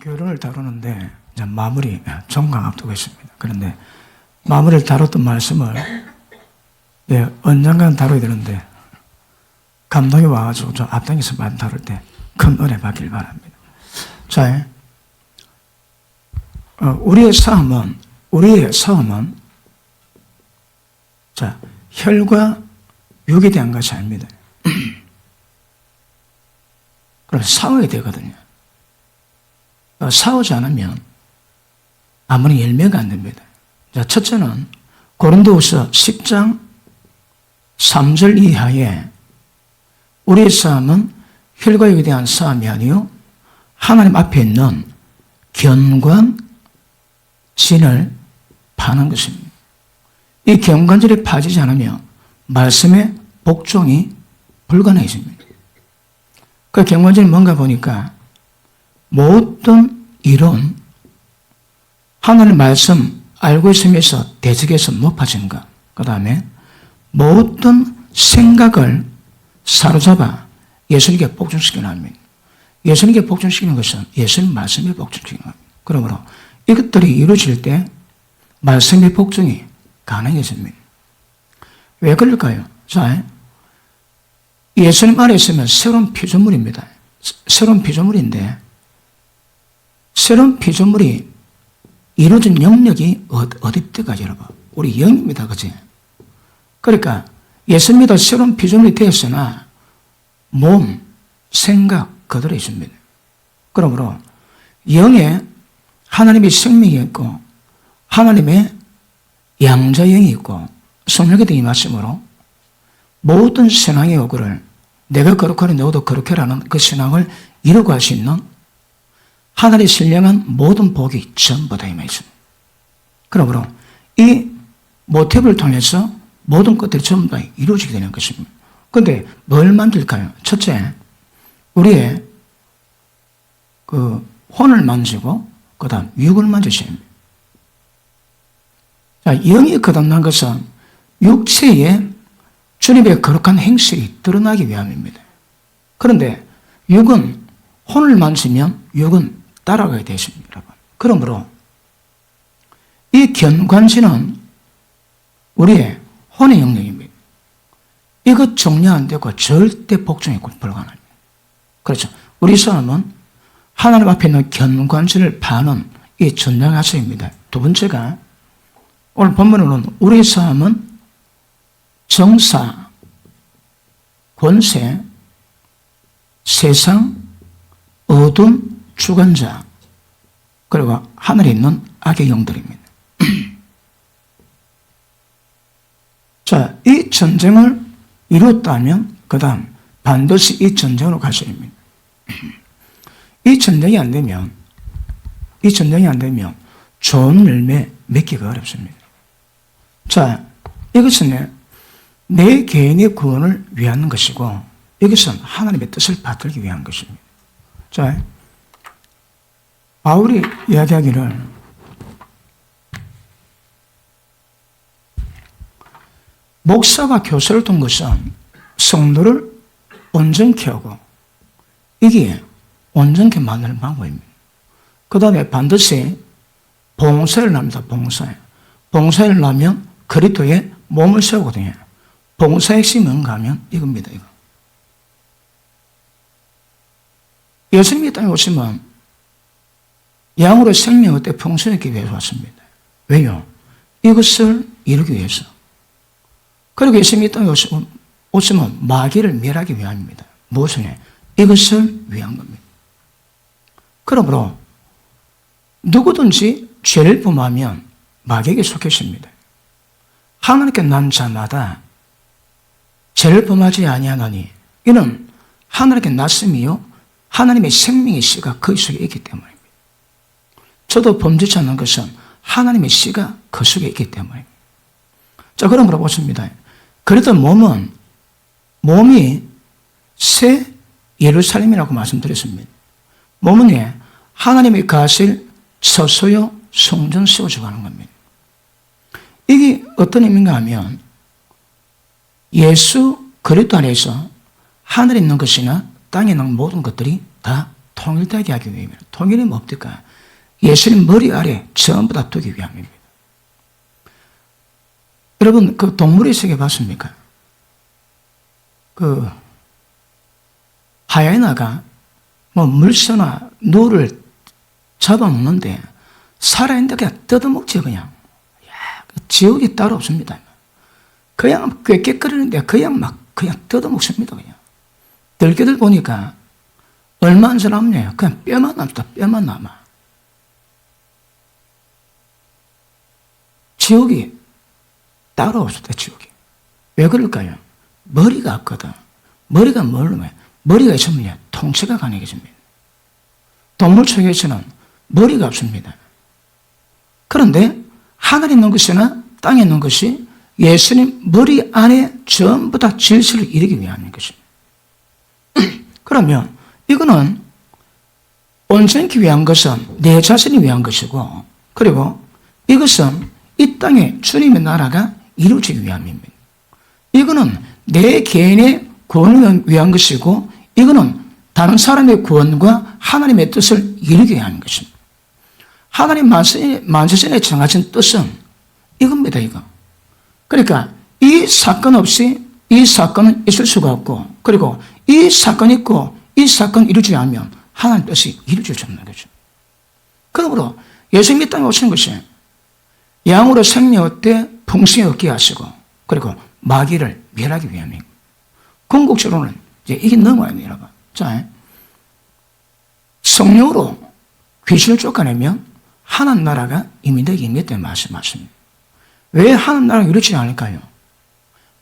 결혼을 다루는데 이제 마무리 종강 앞두고 있습니다. 그런데 마무리를 다뤘던 말씀을 언젠간 다뤄야 되는데 감동이 와가지고 저 앞당에서 말 다룰 때 큰 은혜 받길 바랍니다. 자, 우리의 싸움은 자, 혈과 육에 대한 것이 아닙니다. 그럼 싸워야 되거든요. 싸우지 않으면 아무리 열매가 안 됩니다. 자, 첫째는 고린도후서 10장 3절 이하에 우리의 싸움은 혈과 육에 대한 싸움이 아니요 하나님 앞에 있는 견관진을 파는 것입니다. 이 견관진에 파지지 않으면 말씀의 복종이 불가능해집니다. 그 견관진이 뭔가 보니까 모든 이론, 하나님 말씀 알고 있으면서 대적에서 높아진 것, 그 다음에 모든 생각을 사로잡아 예수님께 복종시키는 겁니다. 예수님께 복종시키는 것은 예수님 말씀에 복종시키는 겁니다. 그러므로 이것들이 이루어질 때 말씀의 복종이 가능해집니다. 왜 그럴까요? 자, 예수님 안에 있으면 새로운 피조물입니다. 새로운 피조물인데 새로운 피조물이 이루어진 영역이 어디 때까지 여러분? 우리 영입니다. 그치? 그러니까 예수 믿어 새로운 피조물이 되었으나 몸, 생각 그대로 있습니다. 그러므로 영에 하나님의 생명이 있고 하나님의 양자영이 있고 성령에 대한 말씀으로 모든 신앙의 요구를 내가 거룩하니 너도 거룩해라는 그 신앙을 이루고 할 수 있는 하나님의 신령한 모든 복이 전부 다 임해 있습니다. 그러므로 이 모티브를 통해서 모든 것들이 전부 다 이루어지게 되는 것입니다. 그런데 뭘 만들까요? 첫째, 우리의 그 혼을 만지고 그 다음 육을 만지셔야 합니다. 자, 영이 거듭난 것은 육체에 주님의 거룩한 행실이 드러나기 위함입니다. 그런데 육은 혼을 만지면 육은 따라가게 되어 있습니다, 여러분. 그러므로 이 견관지는 우리의 혼의 영역입니다. 이것 정리 안 되고 절대 복종이 불가능합니다. 그렇죠. 우리 사람은 하나님 앞에 있는 견관지를 파는 이 전략하수입니다. 두 번째가 오늘 본문으로는 우리의 싸움은 정사, 권세, 세상, 어둠, 주관자, 그리고 하늘에 있는 악의 영들입니다. 자, 이 전쟁을 이루었다면 그 다음 반드시 이 전쟁으로 가셔야 합니다. 이 전쟁이 안 되면 좋은 열매 맺기가 어렵습니다. 자, 이것은 내 개인의 구원을 위한 것이고 이것은 하나님의 뜻을 받들기 위한 것입니다. 자, 바울이 이야기하기를 목사가 교사를 둔 것은 성도를 온전케 하고 이게 온전케 만드는 방법입니다. 그 다음에 반드시 봉사를 합니다. 봉사를 하면 그리스도의 몸을 세우거든요. 봉사의 핵심이 뭔가 하면 이겁니다. 이거. 예수님이 땅에 오시면 양으로 생명을 때 풍성하기 위해서 왔습니다. 왜요? 이것을 이루기 위해서. 그리고 예수님이 땅에 오시면 마귀를 멸하기 위함입니다. 무엇을? 이것을 위한 겁니다. 그러므로 누구든지 죄를 범하면 마귀에게 속해 있습니다. 하나님께 난 자마다 죄를 범하지 아니하나니 이는 하나님께 났음이요 하나님의 생명의 씨가 그 속에 있기 때문입니다. 저도 범죄치 않는 것은 하나님의 씨가 그 속에 있기 때문입니다. 자, 그러므로 보십니다. 그래도 몸이 새 예루살렘이라고 말씀드렸습니다. 몸은 하나님의 거하실 서소요 성전 세워져 가는 겁니다. 이게 어떤 의미인가 하면 예수 그리스도 안에서 하늘에 있는 것이나 땅에 있는 모든 것들이 다 통일되게 하기 위함입니다. 통일이 뭡니까? 예수님 머리 아래 전부 다 두기 위함입니다. 여러분, 그 동물의 세계 봤습니까? 그 하이에나가 뭐 물소나 노를 잡아먹는데 살아있는데 그냥 뜯어먹지 그냥. 지옥이 따로 없습니다. 그냥 꾀꾀거리는데 그냥 막 그냥 뜯어먹습니다. 그냥 들깨들 보니까 얼마 안 남네요. 그냥 뼈만 남다. 뼈만 남아. 지옥이 따로 없습니다. 지옥이. 왜 그럴까요? 머리가 없거든. 머리가 뭘로 해? 머리가 있으면 통치가 가능해집니다. 동물 속에서는 머리가 없습니다. 그런데 하늘에 있는 것이나 땅에 있는 것이 예수님 머리 안에 전부 다 질서를 이루기 위함인 것입니다. 그러면 이거는 온전히 위한 것은 내 자신이 위한 것이고, 그리고 이것은 이 땅에 주님의 나라가 이루어지기 위함입니다. 이거는 내 개인의 구원을 위한 것이고, 이거는 다른 사람의 구원과 하나님의 뜻을 이루기 위한 것입니다. 하나님 만세전에 정하신 뜻은 이겁니다, 이거. 그러니까 이 사건 없이 이 사건은 있을 수가 없고, 그리고 이 사건이 있고 이 사건이 이루어지지 않으면 하나님 뜻이 이루어질 수 없는 거죠. 그러므로 예수님이 땅에 오신 것이 양으로 생명 얻되 풍성히 얻게 하시고, 그리고 마귀를 멸하기 위함이고, 궁극적으로는 이제 이게 넘어야 돼요, 여러분. 자, 성령으로 귀신을 쫓아내면 하나님 나라가 임의되기 임의되는 말씀하십니다. 왜 하나님 나라가 이루어지지 않을까요?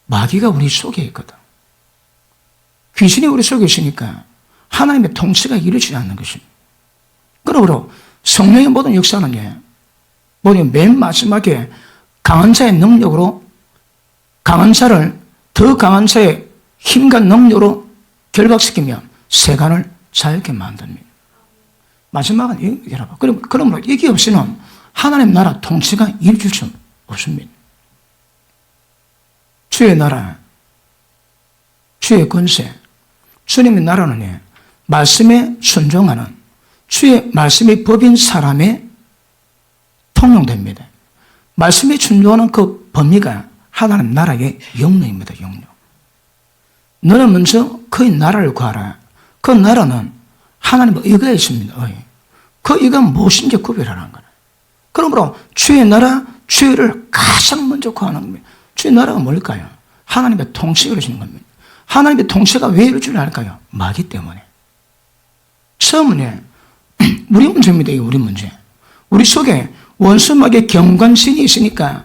마귀가 우리 속에 있거든. 귀신이 우리 속에 있으니까 하나님의 통치가 이루어지지 않는 것입니다. 그러므로 성령의 모든 역사는 맨 마지막에 강한 자의 능력으로, 강한 자를 더 강한 자의 힘과 능력으로 결박시키면 세간을 자유롭게 만듭니다. 마지막은 여러분, 그러므로 이게 없이는 하나님 나라 통치가 이루어질 수 없습니다. 주의 나라, 주의 권세, 주님의 나라는 말씀에 순종하는, 주의 말씀이 법인 사람의 통용됩니다. 말씀에 순종하는 그 범위가 하나님 나라의 영령입니다. 영령. 너는 먼저 그의 나라를 구하라. 그 나라는 하나님의 의가 있습니다. 그 의가 무엇인지 구별하라는 거예요. 그러므로 주의 나라, 주의를 가장 먼저 구하는 겁니다. 주의 나라가 뭘까요? 하나님의 통치가 이루어지는 겁니다. 하나님의 통치가 왜 이루어지지 않을까요? 마귀 때문에. 처음은 우리 문제입니다. 이게 우리 문제. 우리 속에 원수 마귀의 경관신이 있으니까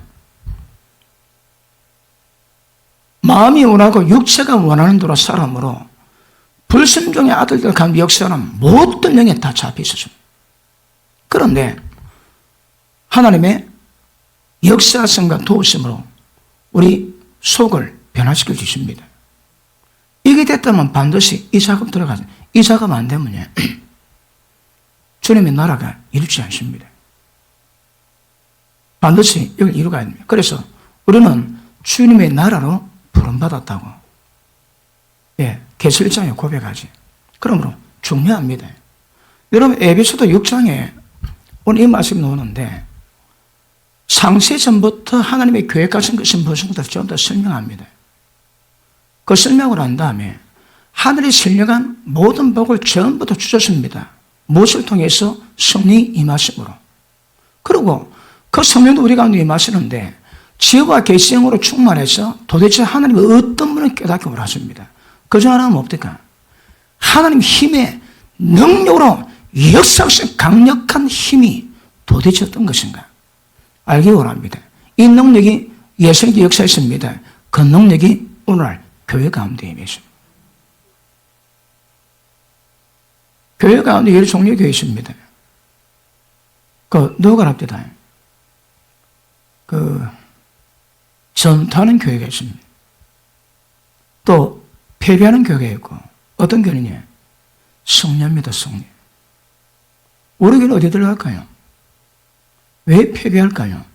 마음이 원하고 육체가 원하는 대로 사람으로 불순종의 아들들 가운데 역사하는 모든 영에 다 잡혀 있었습니다. 그런데 하나님의 역사성과 도우심으로 우리 속을 변화시켜 주십니다. 이게 됐다면 반드시 이 작업 들어가죠. 이 작업 안 되면 주님의 나라가 이루지 않습니다. 반드시 이걸 이루어가야 됩니다. 그래서 우리는 주님의 나라로 부름받았다고 계시록 1장에 고백하지. 그러므로 중요합니다. 여러분, 에베소서 6장에 오늘 이 말씀이 나오는데 창세전부터 하나님의 계획하신 것이 무엇인가 전부 다 설명합니다. 그 설명을 한 다음에 하늘이 설명한 모든 복을 전부 다 주셨습니다. 무엇을 통해서? 성령이 임하심으로. 그리고 그 성령도 우리 가운데 임하시는데 지혜와 계시형으로 충만해서 도대체 하나님의 어떤 분을 깨닫게 원하십니다. 그중 하나는 뭡니까? 하나님 힘의 능력으로 역사적 강력한 힘이 도대체 어떤 것인가? 알기 원합니다. 이 능력이 예수님의 역사에 있습니다. 그 능력이 오늘날 교회 가운데 임했습니다. 교회 가운데 여러 종류의 교회 있습니다. 누가 합니다. 전투하는 교회가 있습니다. 또 패배하는 교회가 있고, 어떤 교회냐? 성녀입니다. 성녀. 우리 교회는 어디 들어갈까요? 왜 패배할까요?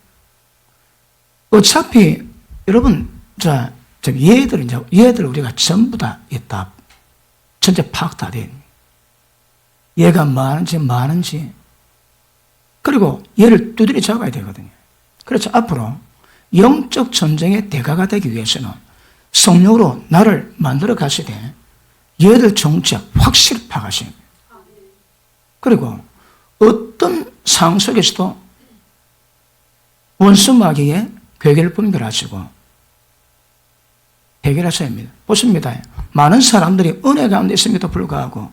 어차피 여러분, 얘들 우리가 전부 다 있다. 전체 파악 다 돼. 얘가 많은지 그리고 얘를 두드려 잡아야 되거든요. 그래서 앞으로 영적 전쟁의 대가가 되기 위해서는 성령으로 나를 만들어 가시되 얘들 정책 확실히 파가시는 거예요. 그리고 어떤 상황 속에서도 원수 마귀의 괴계를 분별하시고 해결하셔야 합니다. 보십니다. 많은 사람들이 은혜 가운데 있음에도 불구하고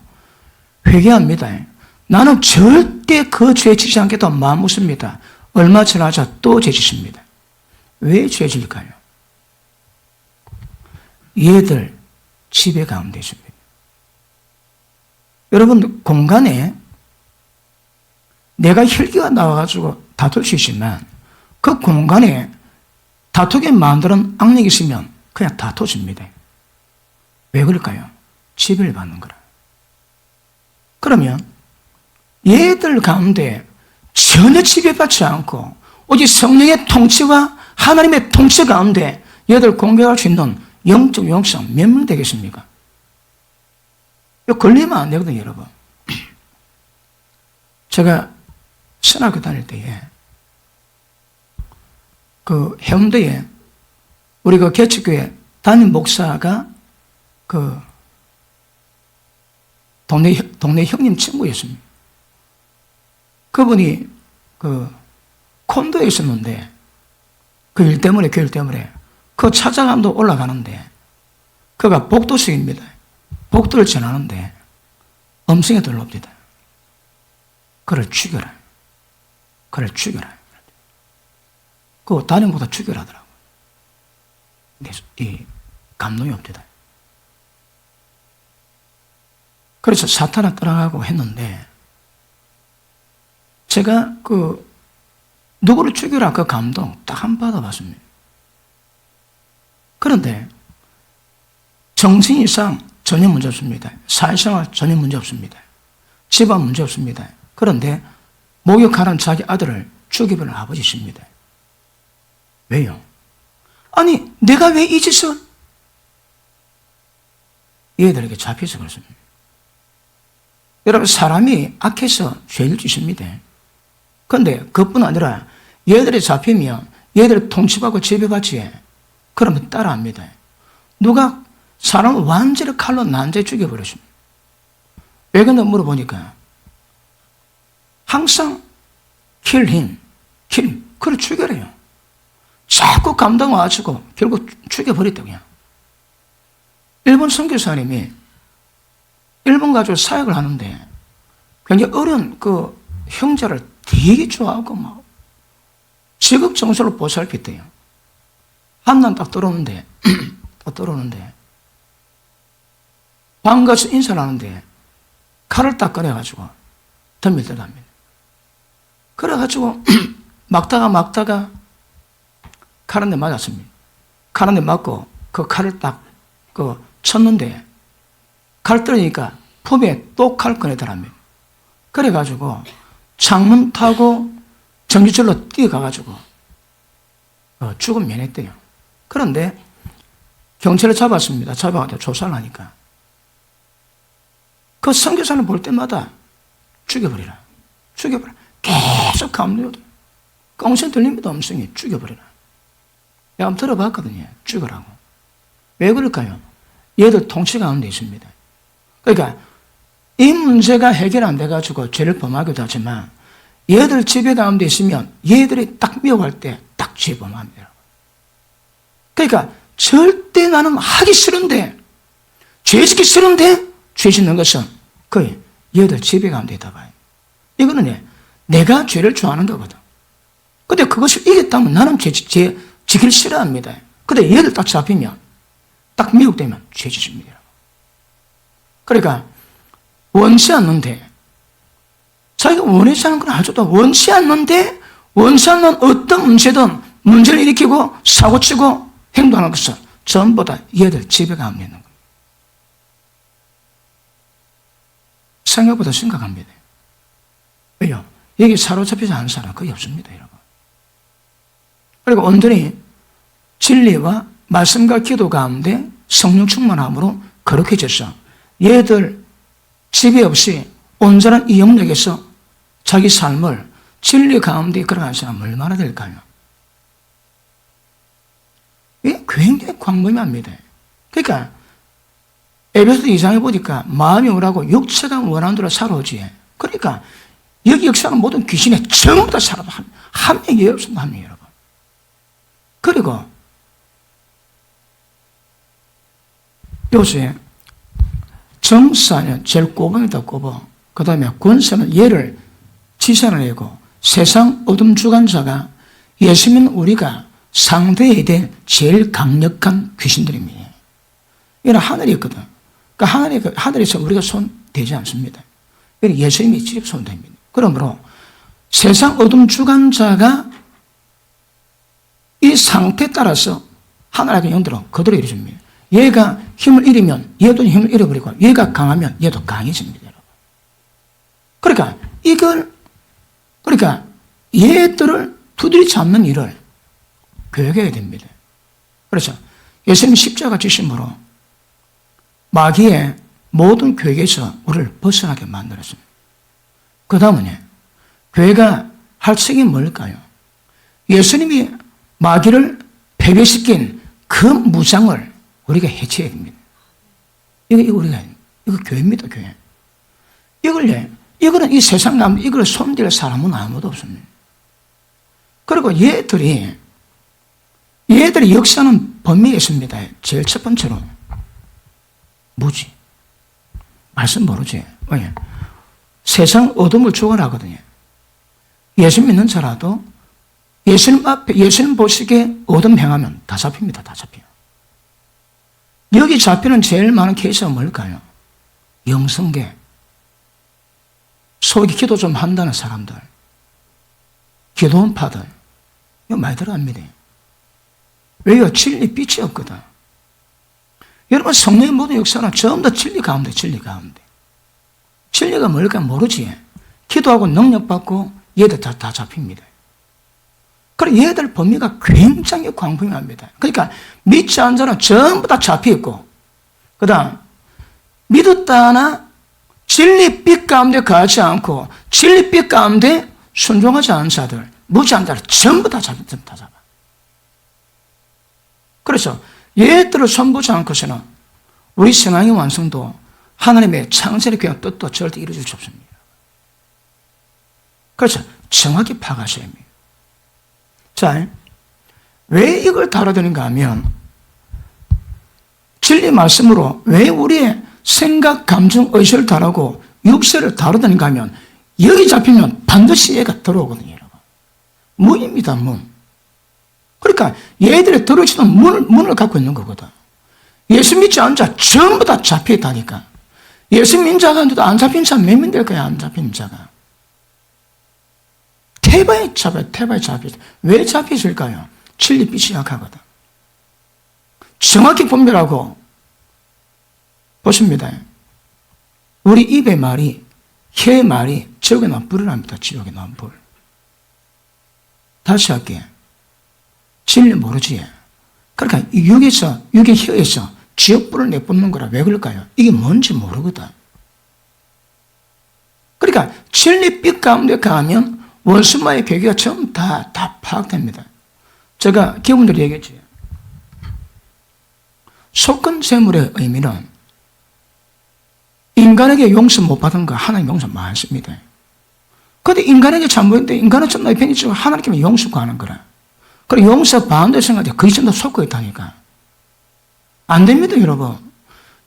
회개합니다. 나는 절대 그 죄 지지 않겠다 마음 먹습니다. 얼마 지나자 또 죄 짓습니다. 왜 죄 질까요? 얘들 지배 가운데 있습니다. 여러분 공간에 내가 혈기가 나와가지고 다툴 수 있지만 그 공간에 다투게 만드는 악력이 있으면 그냥 다투집니다. 왜 그럴까요? 지배를 받는 거라. 그러면 얘들 가운데 전혀 지배받지 않고 오직 성령의 통치와 하나님의 통치 가운데 얘들 공격할 수 있는 영적 용성 몇 명 되겠습니까? 이거 걸리면 안 되거든요, 여러분. 제가 신학교 다닐 때에 그 해운대에 우리 그 개척교회 담임 목사가 그 동네 형님 친구였습니다. 그분이 그 콘도에 있었는데 그 일 때문에 그 찾아가면도 올라가는데 그가 복도식입니다. 복도를 지나는데 음성이 들려옵니다. 그를 죽여라. 그 담임보다 죽여라 하더라고요. 이 감동이 옵니다. 그래서 사탄을 떠나가고 했는데 제가 그 누구를 죽여라 그 감동 딱 한 번 받아봤습니다. 그런데 정신 이상 전혀 문제 없습니다. 사회생활 전혀 문제 없습니다. 집안 문제 없습니다. 그런데 목욕하는 자기 아들을 죽여버린 아버지십니다. 왜요? 아니 내가 왜 이 짓을 얘들에게 잡혀서 그렇습니다. 여러분 사람이 악해서 죄를 짓습니다. 그런데 그뿐 아니라 얘들이 잡히면 얘들을 통치받고 지배받지 그러면 따라합니다. 누가 사람을 완전히 칼로 난자에 죽여버렸습니다. 왜 그런가 물어보니까 항상 kill him, 그를 죽여래요. 자꾸 감당 와가지고 결국 죽여버렸다고요. 일본 선교사님이 일본 가지고 사역을 하는데 굉장히 어려운 그 형제를 되게 좋아하고 막 지극정성으로 보살폈대요. 한난 딱 들어오는데 반가워서 인사를 하는데 칼을 딱 꺼내가지고 덤빌듯합니다. 그래가지고 막다가 칼 한 대 맞았습니다. 칼 한 대 맞고 그 칼을 딱 쳤는데 칼 떨어지니까 품에 또 칼 꺼내더랍니다. 그래가지고 창문 타고 전기줄로 뛰어가가지고 죽음 면했대요. 그런데 경찰을 잡았습니다. 잡아가지고 조사를 하니까 그 선교사를 볼 때마다 죽여버리라. 계속 감동해도 꽁신 들립니다. 음성이 죽여버리라. 내가 한번 들어봤거든요. 죽으라고. 왜 그럴까요? 얘들 통치 가운데 있습니다. 그러니까 이 문제가 해결 안 돼가지고 죄를 범하기도 하지만 얘들 지배 가운데 있으면 얘들이 딱 미워할 때 딱 죄 범합니다. 그러니까 절대 나는 하기 싫은데 죄 짓기 싫은데 죄 짓는 것은 거의 얘들 지배 가운데 있다 봐요. 이거는 내가 죄를 좋아하는 거거든. 근데 그것을 이겼다면 나는 죄 지길 싫어합니다. 근데 얘들 딱 잡히면 딱 미혹되면 죄 짓습니다. 그러니까 원치 않는데 자기가 원하지 않는 건 알죠. 원치 않는데 원치 않는 어떤 문제든 문제를 일으키고 사고치고 행동하는 것은 전부 다 얘들 지배가 안 되는 겁니다. 생각보다 심각합니다. 왜요? 여기 사로잡히지 않은 사람 거의 없습니다, 여러분. 그리고 온전히 진리와 말씀과 기도 가운데 성령 충만함으로 거룩해져서 얘들 지배 없이 온전한 이 영역에서 자기 삶을 진리 가운데 이끌어가는 사람은 얼마나 될까요? 이게 굉장히 광범위합니다. 그러니까 에베소서 2장에 보니까 마음이 원하고 육체가 원하는 대로 살아오지. 그러니까 여기 역사하는 모든 귀신에 전부 다 살아도 한 명이 없습니다. 한 명이 여러분. 그리고 요새 정사는 제일 꼬범이다 꼬범. 그 다음에 권세는 얘를 지산을 내고 세상 어둠 주관자가 예수 믿는 우리가 상대해야 될 제일 강력한 귀신들입니다. 이건 하늘이 있거든. 그러니까 하늘에서 우리가 손 대지 않습니다. 이건 예수님이 직접 손 댑니다. 그러므로 세상 어둠 주관자가 이 상태에 따라서 하나님의 영들은 그대로 이루어집니다. 얘가 힘을 잃으면 얘도 힘을 잃어버리고 얘가 강하면 얘도 강해집니다. 여러분. 그러니까 얘들을 두드리 잡는 일을 교육해야 됩니다. 그렇죠. 예수님 십자가 지심으로 마귀의 모든 교육에서 우리를 벗어나게 만들었습니다. 그 다음은 교회가 할 책임이 뭘까요? 예수님이 마귀를 패배시킨 그 무장을 우리가 해체해야 됩니다. 이거 교회입니다, 교회. 이거는 이 세상 가운데 이걸 손댈 사람은 아무도 없습니다. 그리고 얘들이 역사는 범위에 있습니다. 제일 첫 번째로 무지. 말씀 모르지. 왜? 세상 어둠을 주관하거든요. 예수 믿는 자라도 예수님 앞에, 예수님 보시기에 어둠 행하면 다 잡힙니다. 다 잡혀요. 여기 잡히는 제일 많은 케이스가 뭘까요? 영성계. 속이 기도 좀 한다는 사람들. 기도원파들. 이거 많이 들어갑니다. 왜요? 진리 빛이 없거든. 여러분, 성령의 모든 역사는 전부 다 진리 가운데, 진리 가운데. 진리가 뭘까 모르지. 기도하고 능력받고 얘들 다 잡힙니다. 그래, 얘들 범위가 굉장히 광범위합니다. 그러니까 믿지 않은 자는 전부 다 잡혀있고, 그 다음, 믿었다나 진리빛 가운데 가지 않고, 진리빛 가운데 순종하지 않은 자들, 무지한 자를 전부 다 잡아. 그래서 얘들을 손보지 않고서는 우리 신앙의 완성도 하나님의 창세의 계획 뜻도 절대 이루어질 수 없습니다. 그래서 정확히 파악하셔야 합니다. 자, 왜 이걸 다뤄드는가 하면 진리 말씀으로 왜 우리의 생각, 감정, 의식을 다루고 육체를 다루는가 하면 여기 잡히면 반드시 얘가 들어오거든요. 여러분. 문입니다. 문. 그러니까 얘들이 들어오지는 문을 갖고 있는 거거든. 예수 믿지 않은 자 전부 다 잡혀있다니까. 예수 믿는 자가 안 잡힌 자 몇 명 될 거야, 안 잡힌 자가. 태바에 잡혀요. 왜 잡혀있을까요? 진리빛이 약하거든. 정확히 분별하고 보십니다. 우리 입의 말이, 혀의 말이 지옥에 나온 불을 합니다. 지옥에 나온 불. 다시 할게요. 진리 모르지. 그러니까 육의 혀에서 지옥불을 내뿜는 거라. 왜 그럴까요? 이게 뭔지 모르거든. 그러니까 진리빛 가운데 가면 원수마의 계기가 전부 다 파악됩니다. 제가 기분들이 얘기했지. 속건제물의 의미는 인간에게 용서 못 받은 거 하나님 용서 많습니다. 그런데 인간에게 잘못했는데 인간은 좀 나의 편이 지고 하나님께 용서 구하는 거라. 그리고 용서 받는다 생각해 그게 전부 속고 있다니까. 안 됩니다, 여러분.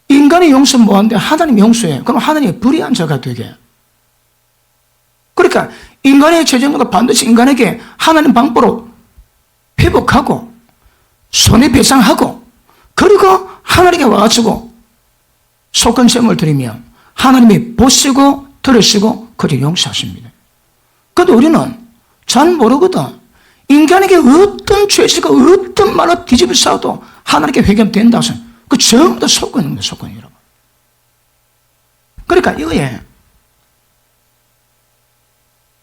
인간이 용서 못하는데 하나님 용서해. 그럼 하나님이 불의한 자가 되게. 그러니까 인간의 죄정도 반드시 인간에게 하나님 방법으로 회복하고 손해배상하고 그리고 하나님께 와가지고 속건셈을 드리면 하나님이 보시고 들으시고 그를 용서하십니다. 그런데 우리는 잘 모르거든. 인간에게 어떤 죄지가 어떤 말로 뒤집어 싸워도 하나님께 회개된다고 해서 그 전부 다 속고 있는 거예요. 속고 있는 거예요. 그러니까 이거에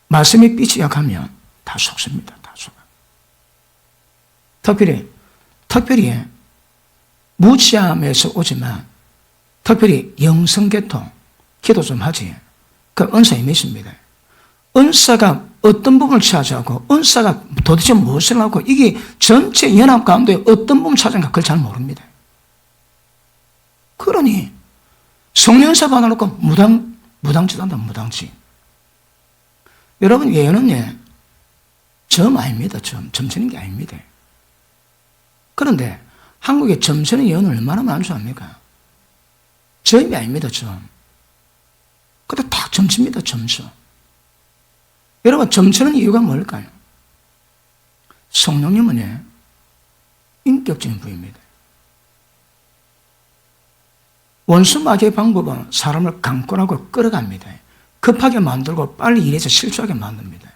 말씀이 빛이 약하면 다 속습니다. 다 속아. 특별히 무지함에서 오지만 특별히 영성계통 기도 좀 하지. 그 은사의 메시입니다. 은사가 어떤 부분을 차지하고 은사가 도대체 무엇을 하고 이게 전체 연합 가운데 어떤 부분을 차지하는가 그걸 잘 모릅니다. 그러니 성령사 받아놓고 무당짓 한다. 무당짓. 여러분 예언은 점 아닙니다. 점치는 게 아닙니다. 그런데 한국의 점치는 예언을 얼마나 많은 줄 압니까? 점이 아닙니다. 점. 근데 다 점칩니다. 점쳐. 여러분 점치는 이유가 뭘까요? 성령님은 인격적인 부입니다. 원수 마귀의 방법은 사람을 강권하고 끌어갑니다. 급하게 만들고 빨리 일해서 실수하게 만듭니다.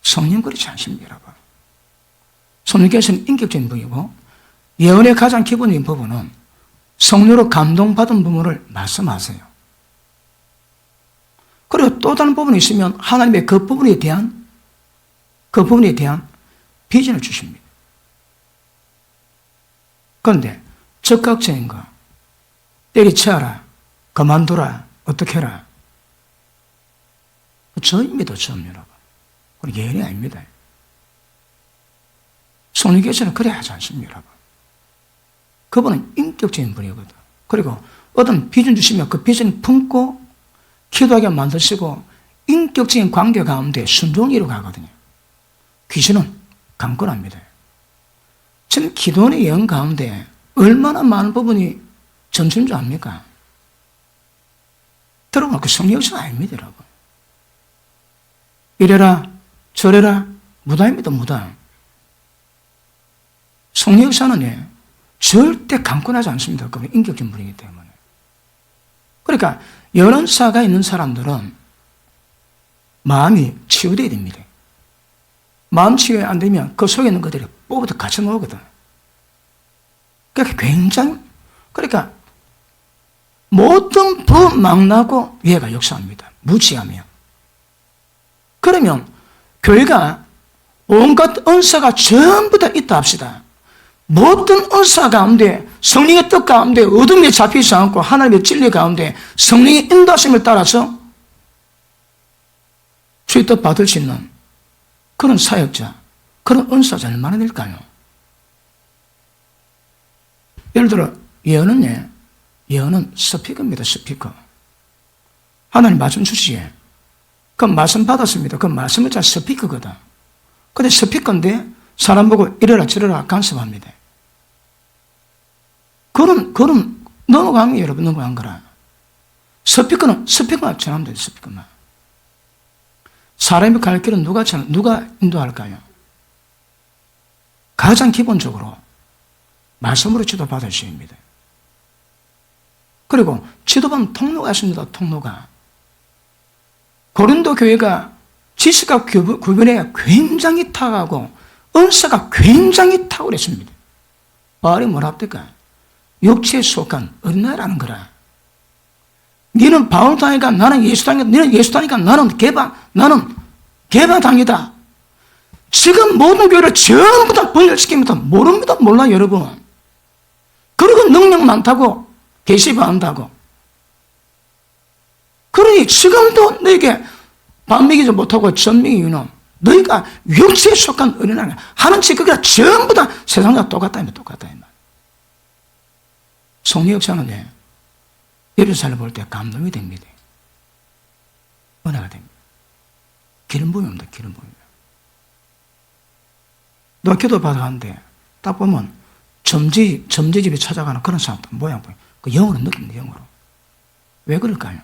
성령 그렇지 않습니다, 여러분. 성령께서는 인격적인 부이고 예언의 가장 기본적인 부분은 성령으로 감동받은 부분을 말씀하세요. 그리고 또 다른 부분이 있으면 하나님의 그 부분에 대한 비전을 주십니다. 그런데 적극적인 거, 때리쳐라, 그만두라, 어떻게 해라. 저입니다, 저입니다. 그건 예언이 아닙니다. 성령께서는 그래 하지 않습니다, 여러분. 그분은 인격적인 분이거든. 그리고 어떤 비전 주시면 그 비전을 품고 기도하게 만드시고 인격적인 관계 가운데 순종을 이루어가거든요. 귀신은 강권합니다. 지금 기도원의 예언 가운데 얼마나 많은 부분이 점치는 줄 압니까? 들어보면 그 성령 역사가 아닙니다, 여러분. 이래라 저래라 무당입니다, 무당. 성령 역사는 절대 강권하지 않습니다. 그분 인격적인 분이기 때문에. 그러니까 예언사가 있는 사람들은 마음이 치유되어야 됩니다. 마음 치유가 안 되면 그 속에 있는 것들이 뽑아서 갇혀 놓거든. 그러니까 모든 부망나고 얘가 역사합니다. 무지하며. 그러면 교회가 온갖 은사가 전부 다 있다 합시다. 모든 은사 가운데 성령의 뜻 가운데 어둠에 잡히지 않고 하나님의 진리 가운데 성령의 인도하심을 따라서 주의 뜻 받을 수 있는 그런 사역자, 그런 은사자 얼마나 될까요? 예를 들어 예언은 스피커입니다. 스피커. 하나님 말씀 주시에 그 말씀 받았습니다. 그 말씀은 잘 스피커거든. 근데 스피커인데 사람 보고 이래라 저래라 간섭합니다. 그런 넘어간 게 여러분 넘어간 거라. 스피커만 전하면 돼요. 스피커만. 사람이 갈 길은 누가 인도할까요? 가장 기본적으로 말씀으로 지도받을 수 있습니다. 그리고 지도받는 통로가 있습니다. 통로가. 고린도 교회가 지식과 구별에 굉장히 탁하고 은사가 굉장히 탁월했습니다. 바울이 뭐라 합니까? 육체에 속한 어린아이라는 거라. 너는 바울 당이가 나는 예수 당이다. 너는 예수 당이가 나는 개바당이다. 지금 모든 교회를 전부 다 분열시킵니다. 모릅니다. 몰라 여러분. 그리고 능력 많다고 계시반한다고. 그러니 지금도 너에게 밥 먹이지 못하고 젖 먹이 이유는 너희가 육체에 속한 어린아이가 하는 짓 그게 전부 다 세상과 똑같다. 성령 역사는 예루살렘 볼 때 감동이 됩니다. 은혜가 됩니다. 기름 부음입니다. 기름 부음. 너 기도 받아가는데 딱 보면 점지집에 찾아가는 그런 사람들 모양 보여. 그 영으로 느낍니다. 영으로. 왜 그럴까요?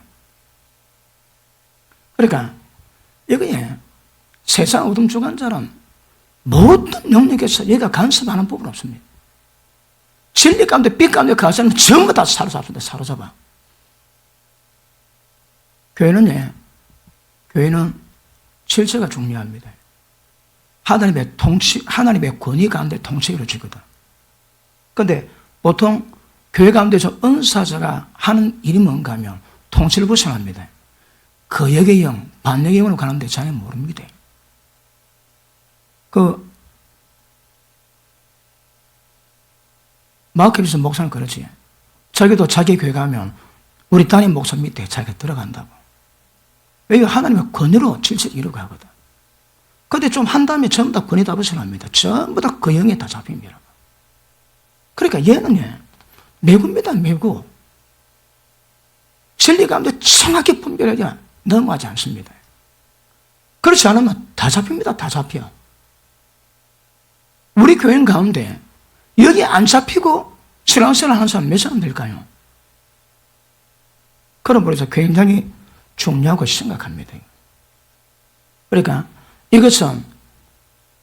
그러니까 여기에 세상 어둠 주관자는 모든 영역에서 얘가 간섭하는 부분 없습니다. 진리 가운데 빛 가운데 그 사람은 전부 다 사로잡습니다. 사로잡아. 교회는 질서가 중요합니다. 하나님의 권위 가운데 통치 이루어지거든. 그런데 보통 교회 가운데서 은사자가 하는 일이 뭔가 하면 통치를 부정합니다. 거역의 영, 반역의 영으로 가는데 전혀 모릅니다. 마크에서 목사는 그러지. 자기도 자기 교회 가면 우리 담임 목사 밑에 자기가 들어간다고. 왜 하나님의 권위로 질서를 이루어가거든. 근데 좀 한 다음에 전부 다 권위 다 벗어납니다. 전부 다 그 영에 다 잡힙니다. 그러니까 얘는 매구입니다, 매구. 진리 가운데 정확히 분별하지 넘어가지 않습니다. 그렇지 않으면 다 잡힙니다, 다 잡혀. 우리 교인 가운데 여기 안 잡히고 신앙생활 하는 사람 몇 사람 될까요? 그런 부분에서 굉장히 중요하고 심각합니다. 그러니까 이것은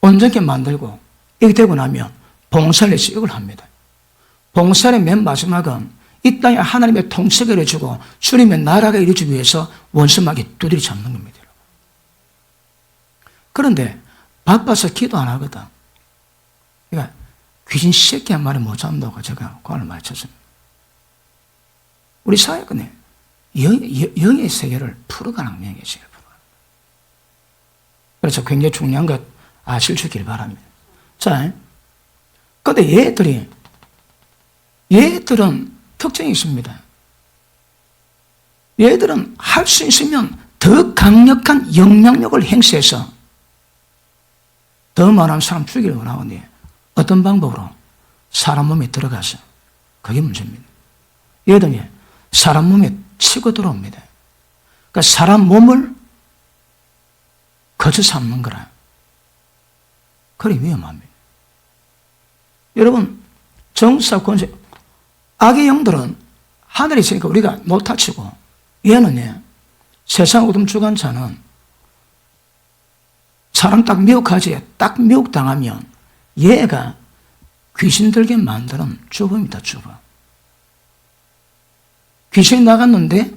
온전히 만들고 이렇게 되고 나면 봉사를 해서 이걸 합니다. 봉사의 맨 마지막은 이 땅에 하나님의 통치가 이루어지고 주님의 나라가 이루어지기 위해서 원수마귀 두드려 잡는 겁니다. 그런데 바빠서 기도 안 하거든. 그러니까 귀신 새끼 한 마리 못 잡는다고 제가 관을 많이 쳤습니다. 우리 사회권에 영의 세계를 풀어가는 영의 세계를 풀어가는. 그래서 굉장히 중요한 것 아실 수 있길 바랍니다. 자, 근데 얘들은 특징이 있습니다. 얘들은 할 수 있으면 더 강력한 영향력을 행사해서 더 많은 사람 죽이려고 하는데 어떤 방법으로? 사람 몸에 들어가서. 그게 문제입니다. 얘들이 사람 몸에 치고 들어옵니다. 그러니까 사람 몸을 거쳐 삼는 거라. 그래 위험합니다. 여러분, 정사 권세, 악의 영들은 하늘에 있으니까 우리가 못 다치고, 얘는 세상 어둠 주관자는 사람 딱 미혹하지, 딱 미혹당하면 얘가 귀신 들게 만드는 주범이다, 주범. 귀신이 나갔는데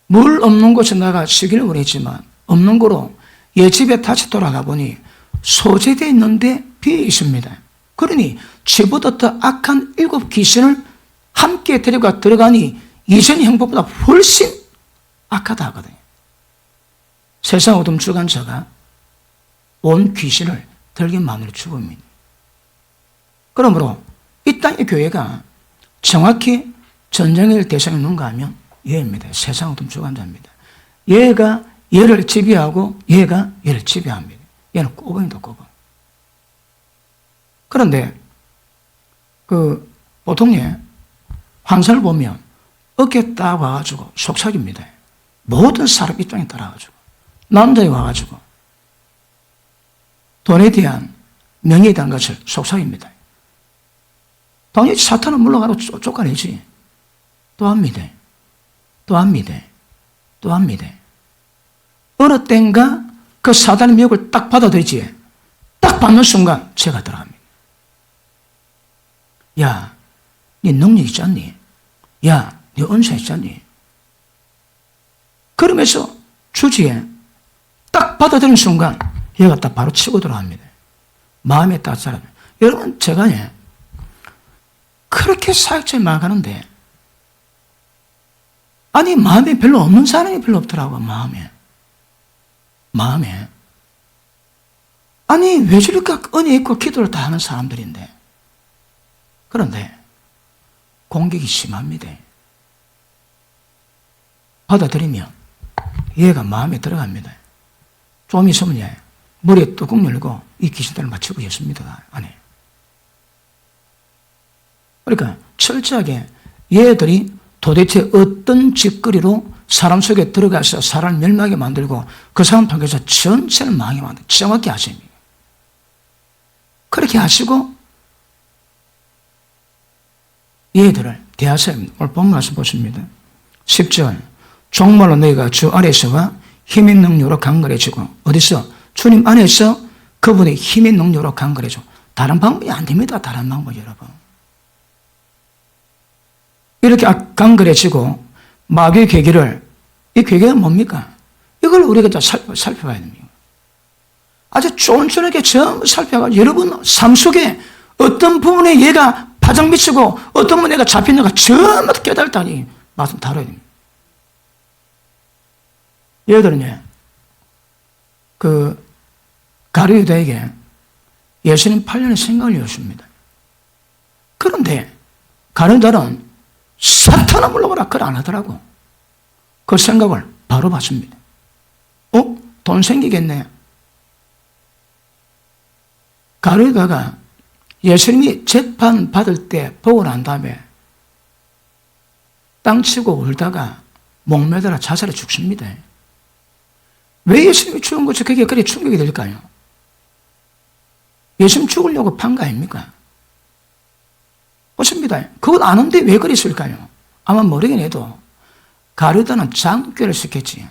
물 없는 곳에 나가 쉬기를 원했지만 없는 거로 얘 집에 다시 돌아가 보니 소재되어 있는데 비어 있습니다. 그러니 쥐보다 더 악한 7 귀신을 함께 데려가 들어가니 이전 형법보다 훨씬 악하다 하거든요. 세상 어둠 주관자가 온 귀신을 들게 만들 주범입니다. 그러므로 이 땅의 교회가 정확히 전쟁의 대상이 누군가 하면 얘입니다. 세상 어둠 주관자입니다. 얘가 얘를 지배하고 얘가 얘를 지배합니다. 얘는 꼬봉이다, 꼬봉. 그런데 보통 환상을 보면 어깨 딱 와가지고 속삭입니다. 모든 사람 입장에 따라가지고 남자에 와가지고 돈에 대한 명예에 대한 것을 속삭입니다. 당연히 사탄은 물러가고 쫓아내지. 또 합니다. 또 합니다. 또 합니다. 어느 땐가 그 사단의 미혹을 딱 받아들이지. 딱 받는 순간 제가 들어갑니다. 야, 네 능력 있지 않니? 야, 네 은사 있지 않니? 그러면서 주지에 딱 받아들이는 순간 얘가 딱 바로 치고 들어갑니다. 마음에 딱 사람. 여러분, 제가 그렇게 사역자에 나가는데 아니 마음에 별로 없는 사람이 별로 없더라고. 마음에 아니 왜 저렇게 은혜 있고 기도를 다 하는 사람들인데 그런데 공격이 심합니다. 받아들이면 얘가 마음에 들어갑니다. 좀 있으면 머리에 뚜껑 열고 이 귀신들을 맞추고 있습니다. 안에. 그러니까 철저하게 얘들이 도대체 어떤 짓거리로 사람 속에 들어가서 사람을 멸망하게 만들고 그 사람 통해서 전체를 망하게 만들고 정확히 하십니다. 그렇게 하시고 얘들을 대하세요. 오늘 본 말씀 보십니다. 10절 정말로 너희가 주 아래서와 힘의 능력으로 강건해지고 어디서? 주님 안에서 그분의 힘의 능력으로 강건해지고 다른 방법이 안 됩니다. 다른 방법 여러분. 이렇게 강건해지고 마귀의 괴계를 이 괴계가 뭡니까? 이걸 우리가 살펴봐야 됩니다. 아주 쫀쫀하게 전부 살펴가지고 여러분 삶 속에 어떤 부분에 얘가 파장 미치고 어떤 부분에 얘가 잡히는가 전부 깨달다니 말씀 다뤄야 됩니다. 얘들은 가룟유다에게 예수님 8년의 생각을 이었습니다. 그런데 가룟유다는 사탄아 물러가라 그걸 안 하더라고. 그 생각을 바로 받습니다. 돈 생기겠네. 가로다가 예수님이 재판 받을 때 보고 난 다음에 땅치고 울다가 목매달아 자살해 죽습니다. 왜 예수님이 죽은 거죠? 그게 그리 충격이 될까요? 예수님 죽으려고 판 거 아닙니까? 보십니다. 그걸 아는데 왜 그랬을까요? 아마 모르긴 해도 가룟유다는 장교를 시켰지.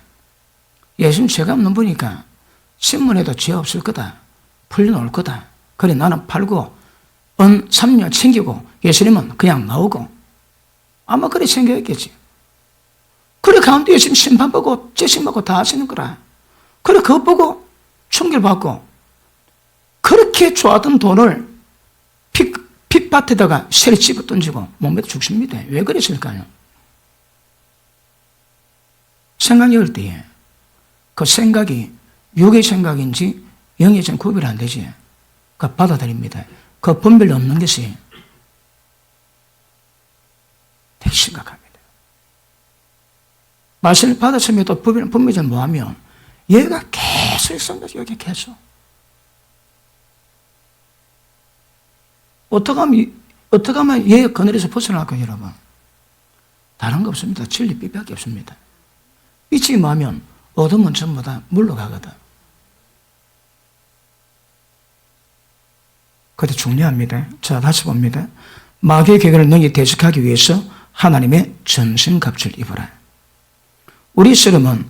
예수님 죄가 없는 분이니까 신문에도 죄 없을 거다. 풀려놓을 거다. 그래 나는 팔고 은 3년 챙기고 예수님은 그냥 나오고 아마 그래 생각했겠지. 그래 가운데 예수님 심판받고 재심받고 다 하시는 거라. 그래 그거 보고 충격받고 그렇게 좋아하던 돈을 핏밭에다가 새를 집어 던지고 몸에도 죽습니다. 왜 그랬을까요? 생각이 올 때에 그 생각이 육의 생각인지 영의 생각 구별이 안 되지. 그 받아들입니다. 그 분별 없는 것이 되게 심각합니다. 말씀을 받았음에도 분별을 뭐하면 얘가 계속 있습니다. 여기 계속. 어떻게 하면 얘의 그늘에서 벗어날까요, 여러분? 다른 거 없습니다. 진리 빛밖에 없습니다. 빛이 뭐하면 어둠은 전부 다 물러가거든. 그것도 중요합니다. 자, 다시 봅니다. 마귀의 계획을 능히 대적하기 위해서 하나님의 전신갑주를 입어라. 우리 씨름은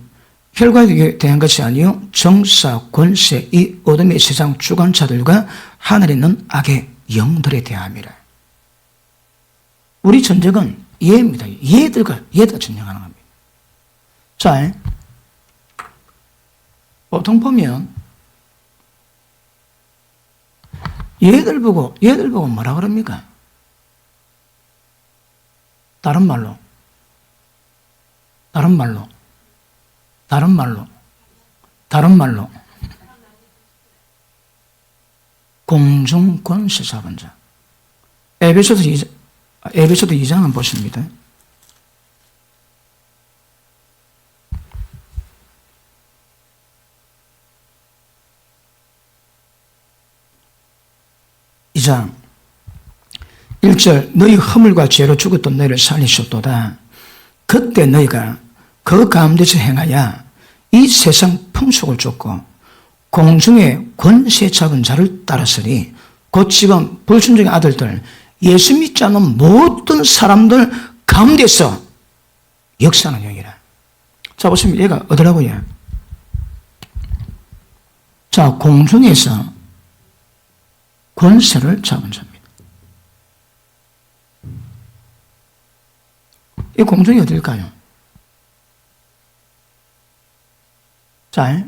혈과에 대한 것이 아니요 정사, 권세, 이 어둠의 세상 주관자들과 하늘에 있는 악의 영들에 대함이라. 우리 전쟁은 얘입니다. 얘들과 전쟁하는 겁니다. 자, 보통 보면 얘들 보고 뭐라 그럽니까? 다른 말로 공중권세 잡은 자. 에베소서 2장은 보십니다. 이 장 1절 너희 허물과 죄로 죽었던 너희를 살리셨도다. 그때 너희가 그 가운데서 행하여 이 세상 풍속을 쫓고 공중의 권세 잡은 자를 따랐으니 곧 지금 불순종의 아들들 예수 믿지 않는 모든 사람들 가운데서 역사하는 영이라. 자 보시면 얘가 어디라고요? 자 공중에서 권세를 잡은 자입니다. 이 공중이 어딜까요? 자,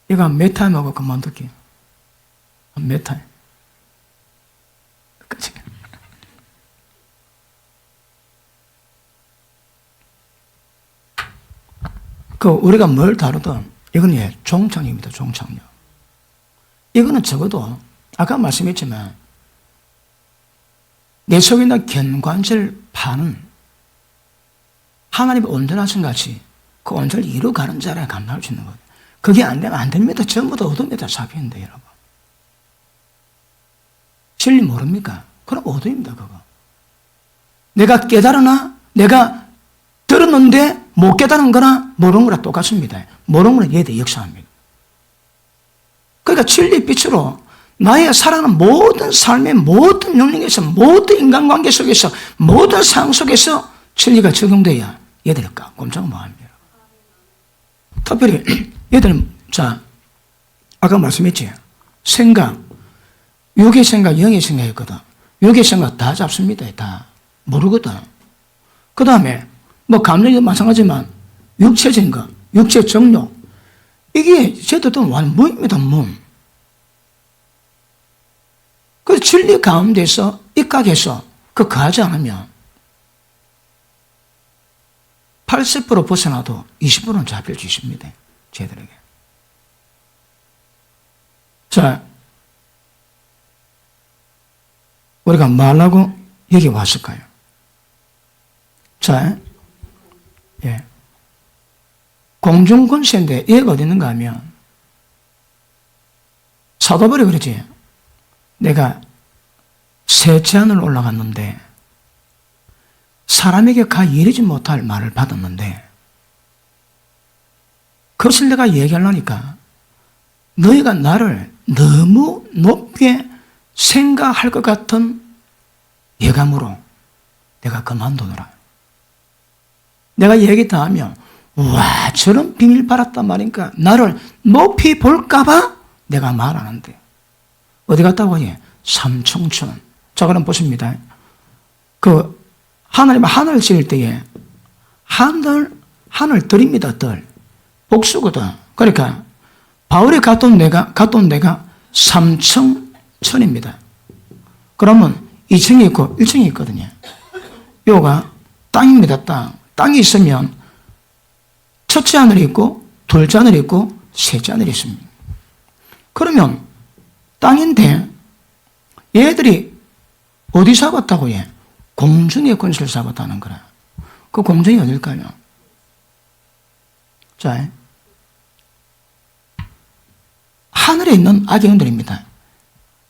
이거 메타임하고 그만둘게요. 메타임. 끝까지. 우리가 뭘 다루든 이건 종착입니다. 종착역. 이거는 적어도 아까 말씀했지만 내 속에 있는 견관절 파는 하나님의 온전하신 같이 그 온전을 이루어가는 자라 감당할 수 있는 거예요. 그게 안 되면 안 됩니다. 전부 다 어둠에 다 잡히는데 여러분. 진리 모릅니까? 그럼 어둠입니다. 그거. 내가 깨달으나 내가 들었는데 못 깨달은 거나 모르는 거랑 똑같습니다. 모르는 거는 얘들 역사합니다. 그러니까 진리 빛으로 나의 살아가는 모든 삶의 모든 영역에서 모든 인간관계 속에서 모든 상황 속에서 진리가 적용돼야 얘들을 꼼짝 못합니다. 특별히 얘들은 자 아까 말씀했지 생각 육의 생각 영의 생각이거든. 육의 생각 다 잡습니다. 다 모르거든. 그 다음에 뭐 감정도 마찬가지지만 육체적인 거 육체 정욕 이게 쟤들도 완전 무입니다. 그래서 진리 가운데서 입각해서 그 거하지 않으면 80% 벗어나도 20%는 잡힐 수 있습니다. 쟤들에게. 자, 우리가 말하고 여기 왔을까요? 자, 예. 공중권세인데 얘가 어디 있는가 하면 사도 바울이 그러지. 내가 셋째 하늘 올라갔는데 사람에게 가 이르지 못할 말을 받았는데 그것을 내가 얘기하려니까 너희가 나를 너무 높게 생각할 것 같은 예감으로 내가 그만두노라. 내가 얘기 다 하면 와 저런 비밀 받았단 말인가 나를 높이 볼까봐 내가 말하는데 어디 갔다고 하니? 삼청천. 자 그럼 보십니다. 그 하나님 하늘 지을 때에 하늘 들입니다. 들 복수거든. 그러니까 바울이 갔던 데가 삼청천입니다. 그러면 2층이 있고 1층이 있거든요. 요가 땅입니다. 땅이 있으면 첫째 하늘이 있고 둘째 하늘이 있고 셋째 하늘이 있습니다. 그러면 땅인데 얘들이 어디 잡았다고 해? 공중의 권세를 잡았다는 거라. 그 공중이 어딜까요? 자, 하늘에 있는 악의 영들입니다.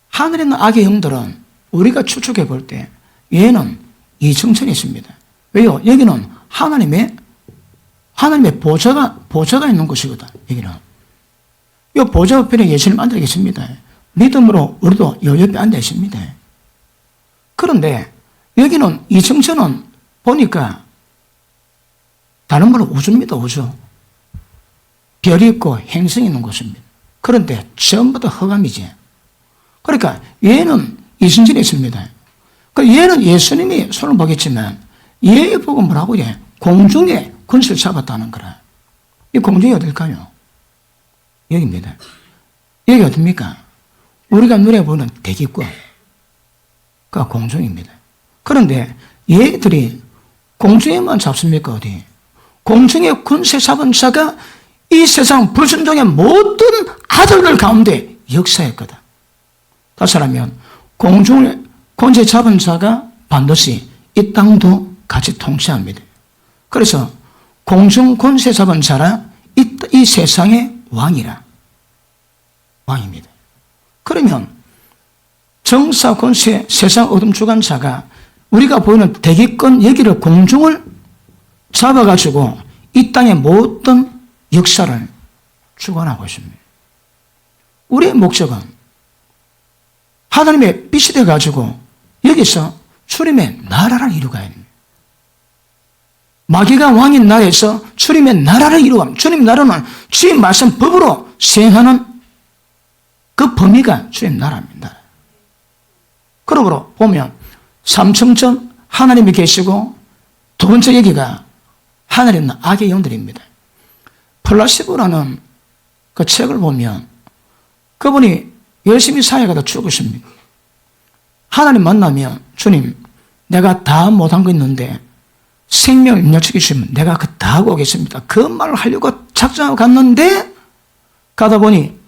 하늘에 있는 악의 영들은 우리가 추측해 볼 때 얘는 이층천에 있습니다. 왜요? 여기는 하나님의 보좌가 있는 곳이거든. 여기는. 이 보좌 옆에 예수님 앉아 계십니다. 믿음으로 우리도 요 옆에 앉아 있습니다. 그런데 여기는 이층천은 보니까 다른 말로 우주입니다. 우주. 별이 있고 행성이 있는 곳입니다. 그런데 전부 다 흑암이지. 그러니까 얘는 이승천에 있습니다. 얘는 예수님이 손을 보겠지만 얘 보고 뭐라고 해? 공중에 권세를 잡았다는 거라. 이 공중이 어딜까요? 여기입니다. 여기 어딥니까? 우리가 눈에 보는 대기권. 그가 공중입니다. 그런데 얘들이 공중에만 잡습니까? 어디? 공중에 권세 잡은 자가 이 세상 불순종의 모든 아들들 가운데 역사했거든. 다시 말하면 공중에 권세 잡은 자가 반드시 이 땅도 같이 통치합니다. 그래서 공중 권세 잡은 자라 이 세상의 왕입니다. 그러면 정사 권세 세상 어둠 주관 자가 우리가 보이는 대기권 여기를 공중을 잡아가지고 이 땅의 모든 역사를 주관하고 있습니다. 우리의 목적은 하나님의 빛이 되어가지고 여기서 주님의 나라를 이루어가야 됩니다. 마귀가 왕인 나라에서 주님의 나라를 이루어갑니다. 주님의 나라는 주의 말씀 법으로 시행하는 그 범위가 주의 나라입니다. 그러므로 보면 삼층천 하나님이 계시고 두 번째 얘기가 하늘에 있는 악의 영들입니다. 플라시보라는 그 책을 보면 그분이 열심히 사역하다 죽으십니다. 하나님 만나면 주님 내가 다 못한 거 있는데 생명을 인력시키시면 내가 그 다 하고 오겠습니다. 그 말을 하려고 작정하고 갔는데 가다 보니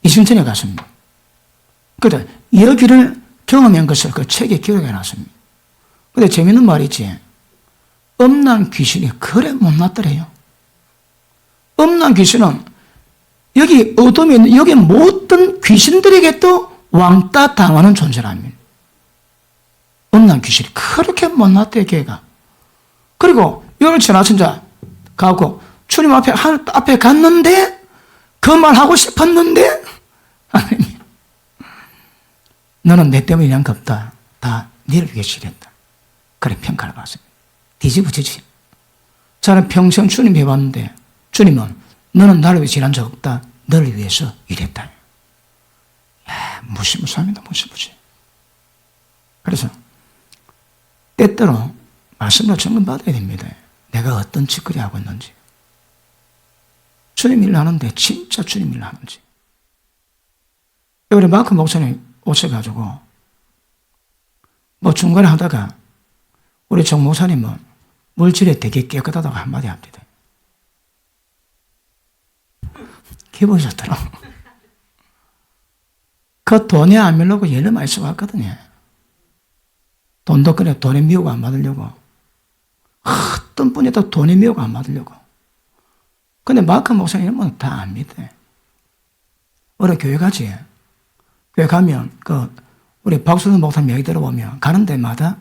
이순천에 갔습니다. 그래 여기를 경험한 것을 그 책에 기록해 놨습니다. 근데 재밌는 말이지. 음란 귀신이 그래 못났더래요. 음란 귀신은 여기 어둠에 있는 여기 모든 귀신들에게 또 왕따 당하는 존재랍니다. 음란 귀신이 그렇게 못났대요, 걔가. 그리고 여를 지나친 자 가고 주님 하늘 앞에 갔는데 그 말 하고 싶었는데 하나님 너는 내 때문에 이런 거 없다. 다 너를 위해 시켰다. 그래 평가를 받습니다. 뒤집어지지. 저는 평생 주님 해봤는데 주님은 너는 나를 위해 일한 적 없다. 너를 위해서 일했다. 야, 무시무시합니다. 무시무시. 그래서 때때로 말씀으로 점검받아야 됩니다. 내가 어떤 짓거리 하고 있는지. 주님 일을 하는데 진짜 주님 일을 하는지. 우리 마크 목사님 오셔가지고 뭐 중간에 하다가 우리 정 목사님은 물질이 되게 깨끗하다고 한마디 합니다. 기분이 좋더라고. 그 돈에 안 밀려고 예를 많이 써봤거든요. 돈도 그래, 돈의 미혹 안 받으려고. 어떤 분이도 돈의 미혹 안 받으려고. 근데 마크 목사님 이런 건 다 안 믿대. 우리 교회 가지. 교회 가면, 우리 박수는 목사님 얘기 들어보면, 가는 데마다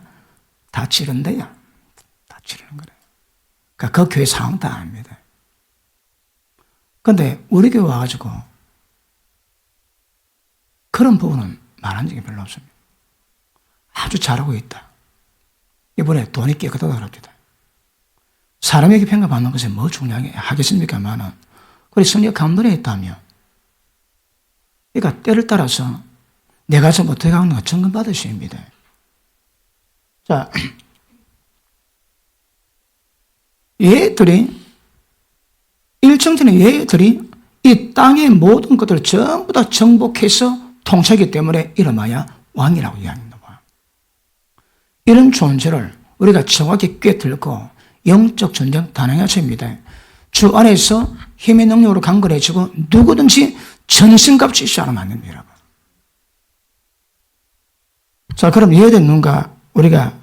다 치른대요. 다 치르는 거래. 그러니까 그 교회 상황 다 압니다. 근데 우리 교회 와가지고, 그런 부분은 말한 적이 별로 없습니다. 아주 잘하고 있다. 이번에 돈이 깨끗하다 그럽니다. 사람에게 평가받는 것이 뭐 중요하게 하겠습니까만은, 우리 성령 감동에 있다면, 그러니까 때를 따라서 내가 좀 어떻게 하는가 점검 받으십니다. 자, 얘들이, 일정전의 얘들이 이 땅의 모든 것들을 전부 다 정복해서 통치하기 때문에 이름하여 왕이라고 이야기합니다. 이런 존재를 우리가 정확히 꿰뚫고 영적 전쟁 단행해야 됩니다. 주 안에서 힘의 능력으로 강건해지고 누구든지 전신갑주의 시하면 안 됩니다, 여러분. 자, 그럼 얘들 누군가 우리가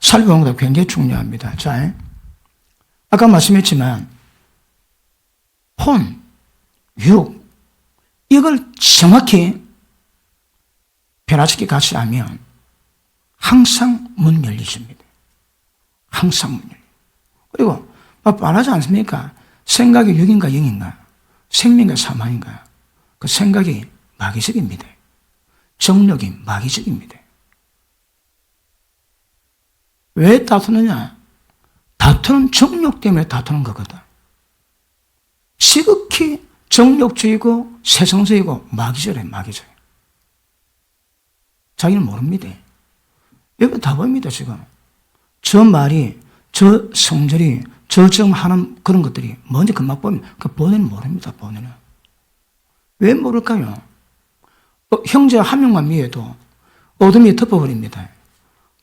살펴보는 것도 굉장히 중요합니다. 자, 아까 말씀했지만 혼, 육, 이걸 정확히 변화시키 같이 하면 항상 문 열리십니다. 항상 문 열립니다. 그리고 말하지 않습니까? 생각이 6인가 0인가? 생명인가 사망인가? 그 생각이 마귀적입니다. 정력이 마귀적입니다. 왜 다투느냐? 다투는 정력 때문에 다투는 거거든. 시극히 정력주의고 세상주의고 마귀적이에요, 마귀적. 자기는 모릅니다. 여기 다 보입니다, 지금. 저 말이, 저 성질이, 저 지금 하는 그런 것들이 뭔지 금방 보면, 그 본인은 모릅니다, 본인은. 왜 모를까요? 형제 한 명만 미워도 어둠이 덮어버립니다.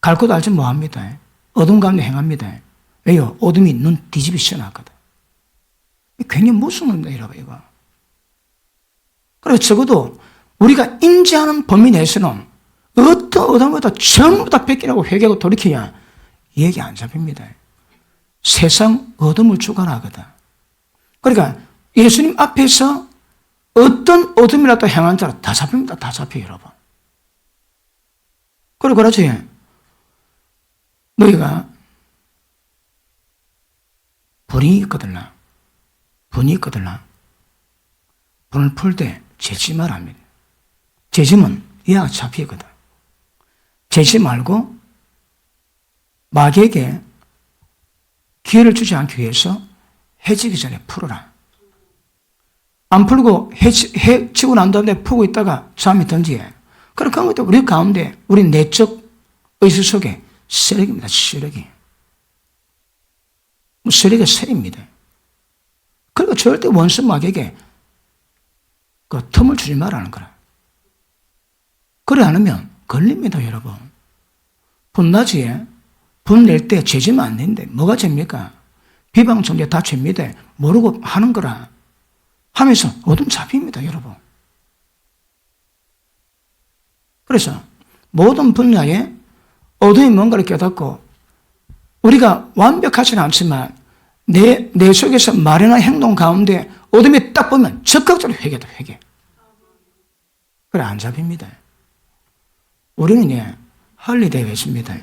갈 곳 알지 뭐합니다. 어둠 가운데 행합니다. 왜요? 어둠이 눈 뒤집이 씌워놨거든. 굉장히 무서운데, 이러봐, 이거. 그래서 적어도 우리가 인지하는 범위 내에서는 어떤 어둠보다 전부 다 뺏기라고 회개하고 돌이켜야 얘기 안 잡힙니다. 세상 어둠을 주관하거든. 그러니까 예수님 앞에서 어떤 어둠이라도 행한 자라 다 잡힙니다. 다 잡혀요, 여러분. 그리고 그렇지. 너희가 불이 있거들라. 분이 있거들라. 분을 풀 때 재지 말합니다. 재지면 이하가 잡히거든. 재지 말고 마귀에게 기회를 주지 않기 위해서 해지기 전에 풀어라. 안 풀고 해치고 난 다음에 푸고 있다가 잠이 든지. 그런 것도 우리 가운데 우리 내적 의식 속에 세력입니다. 세력이. 세력의 세입니다. 그리고 절대 원수 마귀에게 그 틈을 주지 말라는 거라. 그래 않으면 걸립니다, 여러분. 분낮이에 분 낼 때 죄지면 안 되는데 뭐가 죄입니까? 비방 정죄 다 죄입니다. 모르고 하는 거라 하면서 어둠 잡힙니다, 여러분. 그래서 모든 분야에 어둠이 뭔가를 깨닫고 우리가 완벽하지는 않지만 내 속에서 마련한 행동 가운데 어둠이 딱 보면 적극적으로 회개다, 회개. 그래, 안 잡힙니다. 우리는 헐리데이가 있습니다.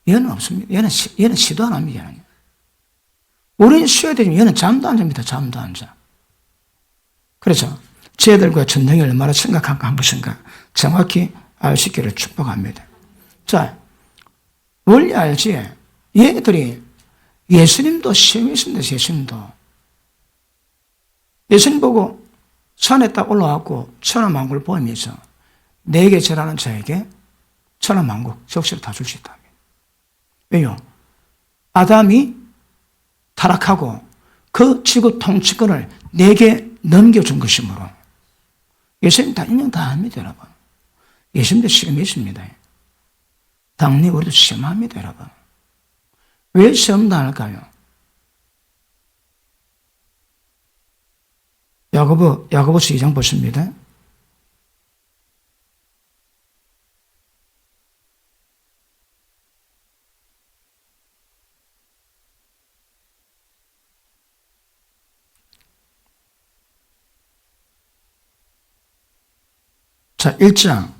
얘는 없습니다. 얘는 시도 안 합니다. 얘는. 우리는 쉬어야 되지만 얘는 잠도 안 잡니다. 잠도 안 자. 그래서 쟤들과 전쟁이 얼마나 심각한가 한 것인가 정확히 알 수 있기를 축복합니다. 자, 원리 알지? 얘들이 예수님도 시험이 있습니다. 예수님도. 예수님 보고 산에 딱 올라왔고 천하만국을 보면서 내게 절하는 자에게 천하만국 적시를 다 줄 수 있다. 왜요? 아담이 타락하고 그 지구 통치권을 내게 넘겨준 것이므로 예수님 다 인정 다 합니다, 여러분. 예수님도 시험이 있습니다. 당연히 우리도 시험합니다, 여러분. 왜 시험도 안 할까요? 야고보서 2장 보십니다. 자, 1장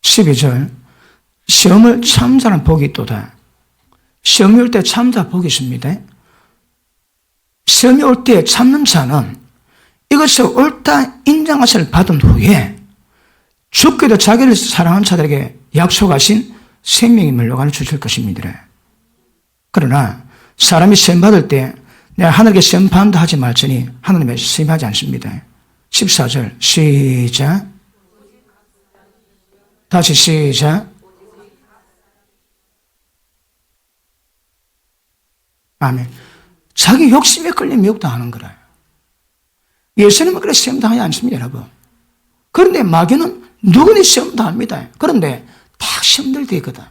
12절. 시험을 참자는 복이 있도다. 시험이 올 때 참자 복이 있습니다. 시험이 올 때 참는 자는 이것이 옳다 인정하심을 받은 후에 죽게도 자기를 사랑하는 자들에게 약속하신 생명이 물려가는 주실 것입니다. 그러나 사람이 시험 받을 때 내가 하늘에게 시험 받는다 하지 말지니 하나님의 시험하지 않습니다. 14절 시작. 다시 시작. 아멘. 자기 욕심에 끌리면 욕당하는 거라. 예수님은 그래 시험당하지 않습니다, 여러분. 그런데 마귀는 누구니 시험당합니다. 그런데 딱 시험 들 때 있거든.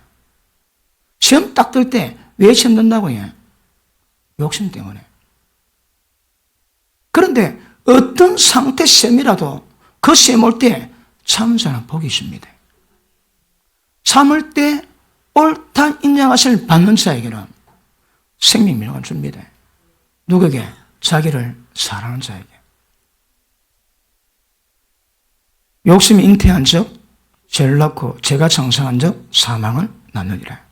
시험 딱 들 때 왜 시험 든다고요? 욕심 때문에. 그런데 어떤 상태 시험이라도 그 시험 올 때 참는 자는 복이 있습니다. 참을 때 옳다 인정하심을 받는 자에게는 생명 밀려가 줍니다. 누구에게? 자기를 사랑하는 자에게. 욕심이 잉태한 적 죄를 낳고 죄가 장성한 적 사망을 낳느니라.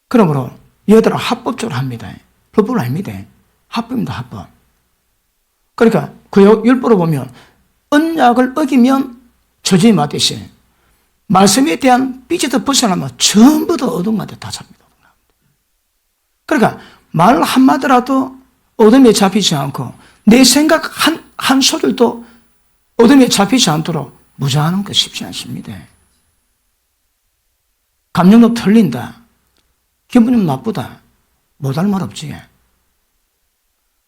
그러므로 여자들은 합법적으로 합니다. 불법은 아닙니다. 합법입니다. 합법. 그러니까 그 율법을 보면 언약을 어기면 저주에 맞듯이 말씀에 대한 삐져도 벗어나면 전부 다 어둠마다 다 잡니다. 그러니까 말 한마디라도 어둠에 잡히지 않고 내 생각 한 소리도 어둠에 잡히지 않도록 무장하는 거 쉽지 않습니다. 감정도 털린다. 기분이 나쁘다. 못할 말 없지.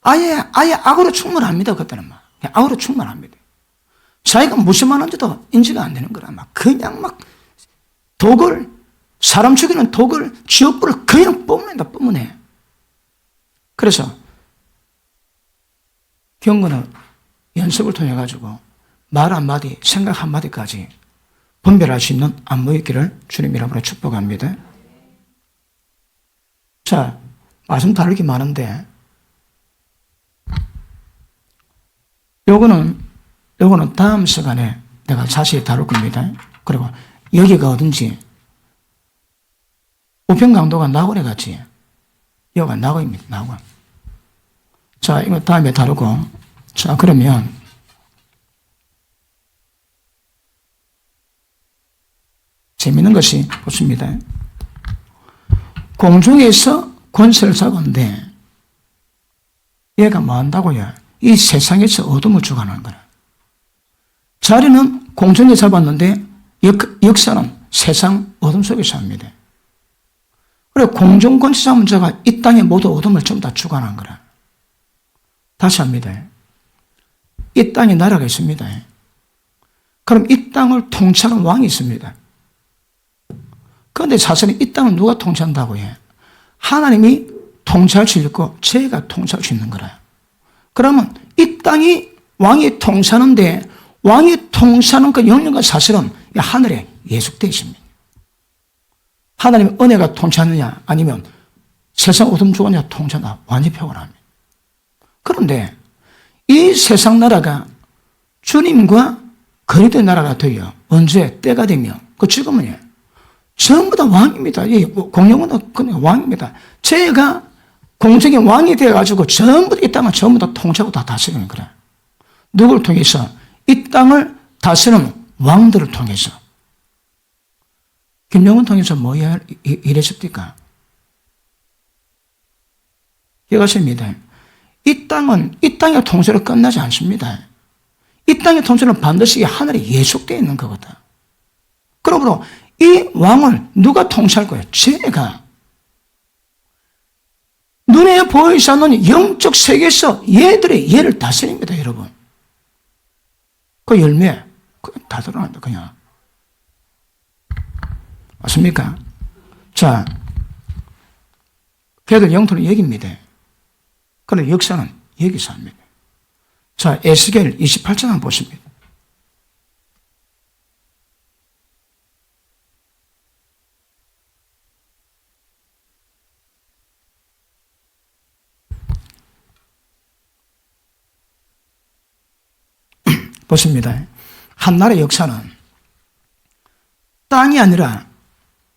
아예 악으로 충만합니다. 그때는 막. 악으로 충만합니다. 자기가 무심하는지도 인지가 안 되는 거라. 막 그냥 막 독을, 사람 죽이는 독을, 지옥불을 그냥 뿜는다, 뿜어내. 그래서 경건은 연습을 통해 가지고 말 한마디, 생각 한마디까지 분별할 수 있는 안무 있기를 주님 이름으로 축복합니다. 자, 말씀 다르게 많은데 요거는 다음 시간에 내가 자세히 다룰 겁니다. 그리고 여기가 어딘지 우평강도가 나고래 같이 여기가 나고입니다. 나고. 자, 이거 다음에 다루고. 자, 그러면 재밌는 것이 없습니다. 공중에서 권세를 잡았는데 얘가 뭐 한다고요? 이 세상에서 어둠을 주관하는 거라. 자리는 공중에 잡았는데 역사는 세상 어둠 속에서 합니다. 그리고 공중 권세 잡은 자가 이 땅의 모든 어둠을 전부 다 주관하는 거라. 다시 합니다. 이 땅에 나라가 있습니다. 그럼 이 땅을 통치하는 왕이 있습니다. 그런데 사실은 이 땅을 누가 통치한다고 해? 하나님이 통치할 수 있고 죄가 통치할 수 있는 거라. 그러면 이 땅이 왕이 통치하는데 왕이 통치하는 그 영역과 사실은 하늘에 예속되어 있습니다. 하나님의 은혜가 통치하느냐 아니면 세상 어둠 주관자 통치하느냐 완전히 표현합니다. 그런데 이 세상 나라가 주님과 거리된 나라가 돼요. 언제 때가 되면 그 지금은요. 전부 다 왕입니다. 공룡은 그냥 왕입니다. 제가 공중의 왕이 되어가지고 전부 이 땅을 전부 다 통치하고 다 다스리는 거예요. 누구를 통해서? 이 땅을 다스리는 왕들을 통해서. 김정은 통해서 뭐 이랬습니까? 기억하십니다. 이 땅의 통치로 끝나지 않습니다. 이 땅의 통치는 반드시 하늘에 예속되어 있는 거거든. 그러므로 이 왕을 누가 통치할 거예요? 죄가. 눈에 보이지 않는 영적 세계에서 얘를 다스립니다, 여러분. 그 열매, 다 드러난다, 그냥. 맞습니까? 자, 걔들 영토는 여기입니다. 그런데 역사는 여기서 합니다. 자, 에스겔 28장 한번 보십니다. 보십니다. 한 나라의 역사는 땅이 아니라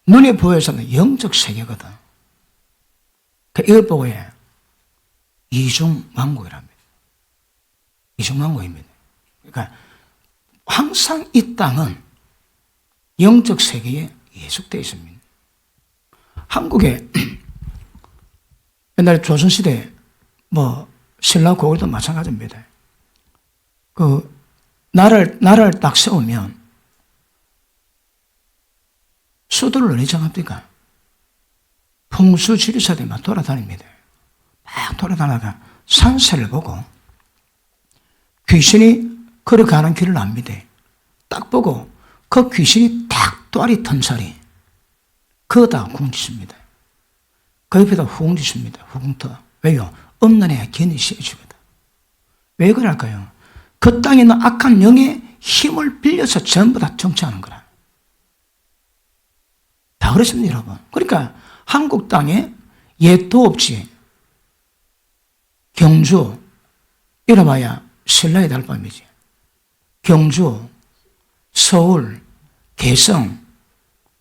눈에 보여서는 영적 세계거든. 이걸 보고 이중왕국이랍니다. 이중왕국입니다. 그러니까 항상 이 땅은 영적 세계에 예속되어 있습니다. 한국에 옛날에 조선시대 신라 고구려도 마찬가지입니다. 나라를 딱 세우면 수도를 어디 정합니까? 풍수지리사들이 막 돌아다닙니다. 막 돌아다니다가 산세를 보고 귀신이 걸어가는 길을 압니다. 딱 보고 그 귀신이 딱 또아리 턴살이 그거다 궁짓습니다. 그 옆에다 후궁짓습니다. 후궁터. 왜요? 없는 애가 괜히 씌워주거든. 왜 그럴까요? 그 땅에 있는 악한 영의 힘을 빌려서 전부 다 정치하는 거라. 다 그렇습니다, 여러분. 그러니까 한국 땅에 옛도 없지. 경주, 이래봐야 신라의 달밤이지. 경주, 서울, 개성,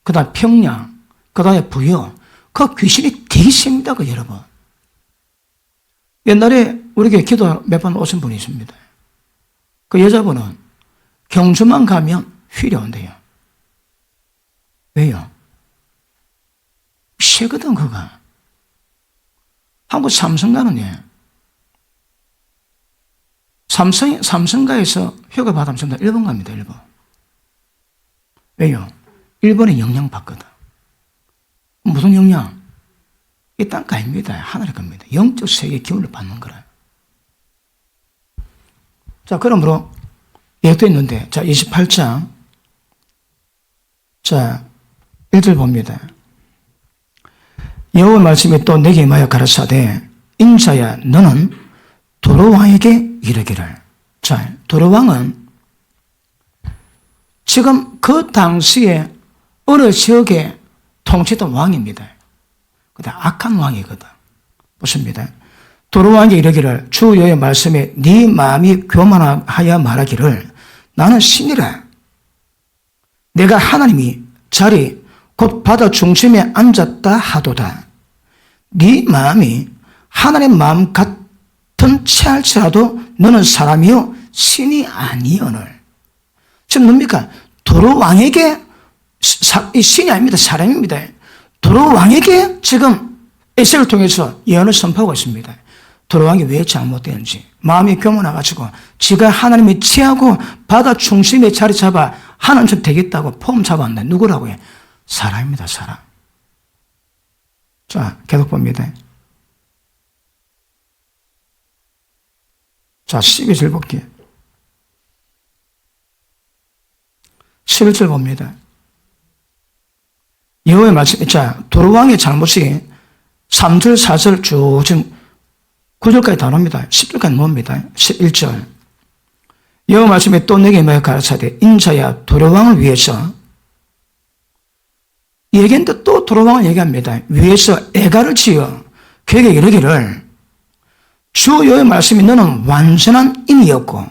그 다음 평양, 그 다음에 부여, 그 귀신이 되게 셉니다, 그 여러분. 옛날에 우리에게 기도 몇 번 오신 분이 있습니다. 그 여자분은 경주만 가면 휠이 온대요. 왜요? 세거든, 그가. 한국 삼성가는요, 삼성가에서 휴가 받으면 전부 다 일본 갑니다, 일본. 왜요? 일본에 영향 받거든. 무슨 영향? 이 땅가 아닙니다. 하늘의 겁니다. 영적 세계의 기운을 받는 거라. 자, 그러므로 예도 있는데, 자, 28장. 자, 1절 봅니다. 여호와의 말씀이 또 내게 임하여 가라사대, 인자야, 너는 도로왕에게 이르기를. 자, 도로왕은 지금 그 당시에 어느 지역에 통치했던 왕입니다. 그다 악한 왕이거든. 보십니다. 도로왕에게 이르기를, 주 여호와의 말씀에 네 마음이 교만하여 말하기를, 나는 신이라. 내가 하나님이 자리 곧 바다 중심에 앉았다 하도다. 네 마음이 하나님의 마음 같은 체할지라도 너는 사람이요 신이 아니오늘. 지금 뭡니까? 도로왕에게 신이 아닙니다. 사람입니다. 도로왕에게 지금 에세를 통해서 예언을 선포하고 있습니다. 도로왕이 왜 잘못되는지, 마음이 교만해가지고 지가 하나님의 지하고 바다 중심에 자리 잡아 하나님처럼 되겠다고 폼 잡았는데 누구라고요? 사람입니다, 사람. 자, 계속 봅니다. 자, 12절 볼게요. 11절 봅니다. 여호와의 말씀, 자, 도로왕의 잘못이 3절, 4절 쭉 지금 9절까지 다 나옵니다. 10절까지 나옵니다. 11절. 여호와 말씀에 또 내게 임하여 가라사대, 인자야, 도로왕을 위해서, 얘기했는데 또 도로왕을 얘기합니다. 위에서 애가를 지어 그에게 이르기를, 주 여호와의 말씀이 너는 완전한 인이었고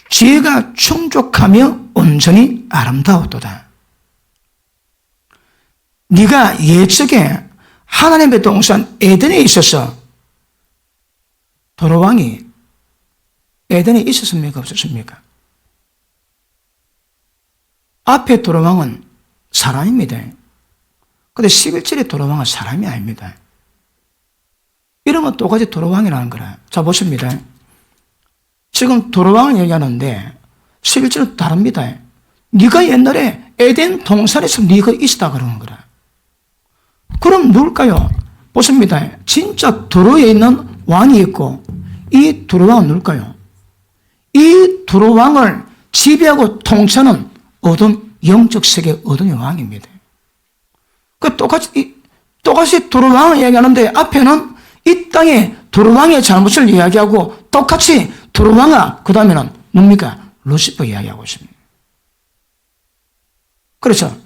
지혜가 충족하며 온전히 아름다웠도다. 네가 옛적에 하나님의 동산 에덴에 있어서, 도로왕이 에덴에 있었습니까? 없었습니까? 앞에 도로왕은 사람입니다. 그런데 11절에 도로왕은 사람이 아닙니다. 이러면 똑같이 도로왕이라는 거라. 자, 보십니다. 지금 도로왕을 얘기하는데 11절은 다릅니다. 네가 옛날에 에덴 동산에서 네가 있었다 그러는 거라. 그럼 누굴까요? 보십니다. 진짜 도로에 있는 왕이 있고, 이 도로왕은 누굴까요? 이 도로왕을 지배하고 통치하는 어둠, 영적 세계 어둠의 왕입니다. 그 똑같이 도로왕을 얘기하는데 앞에는 이 땅에 도로왕의 잘못을 이야기하고 똑같이 도로왕아, 그 다음에는 뭡니까? 루시퍼 이야기하고 있습니다. 그렇죠.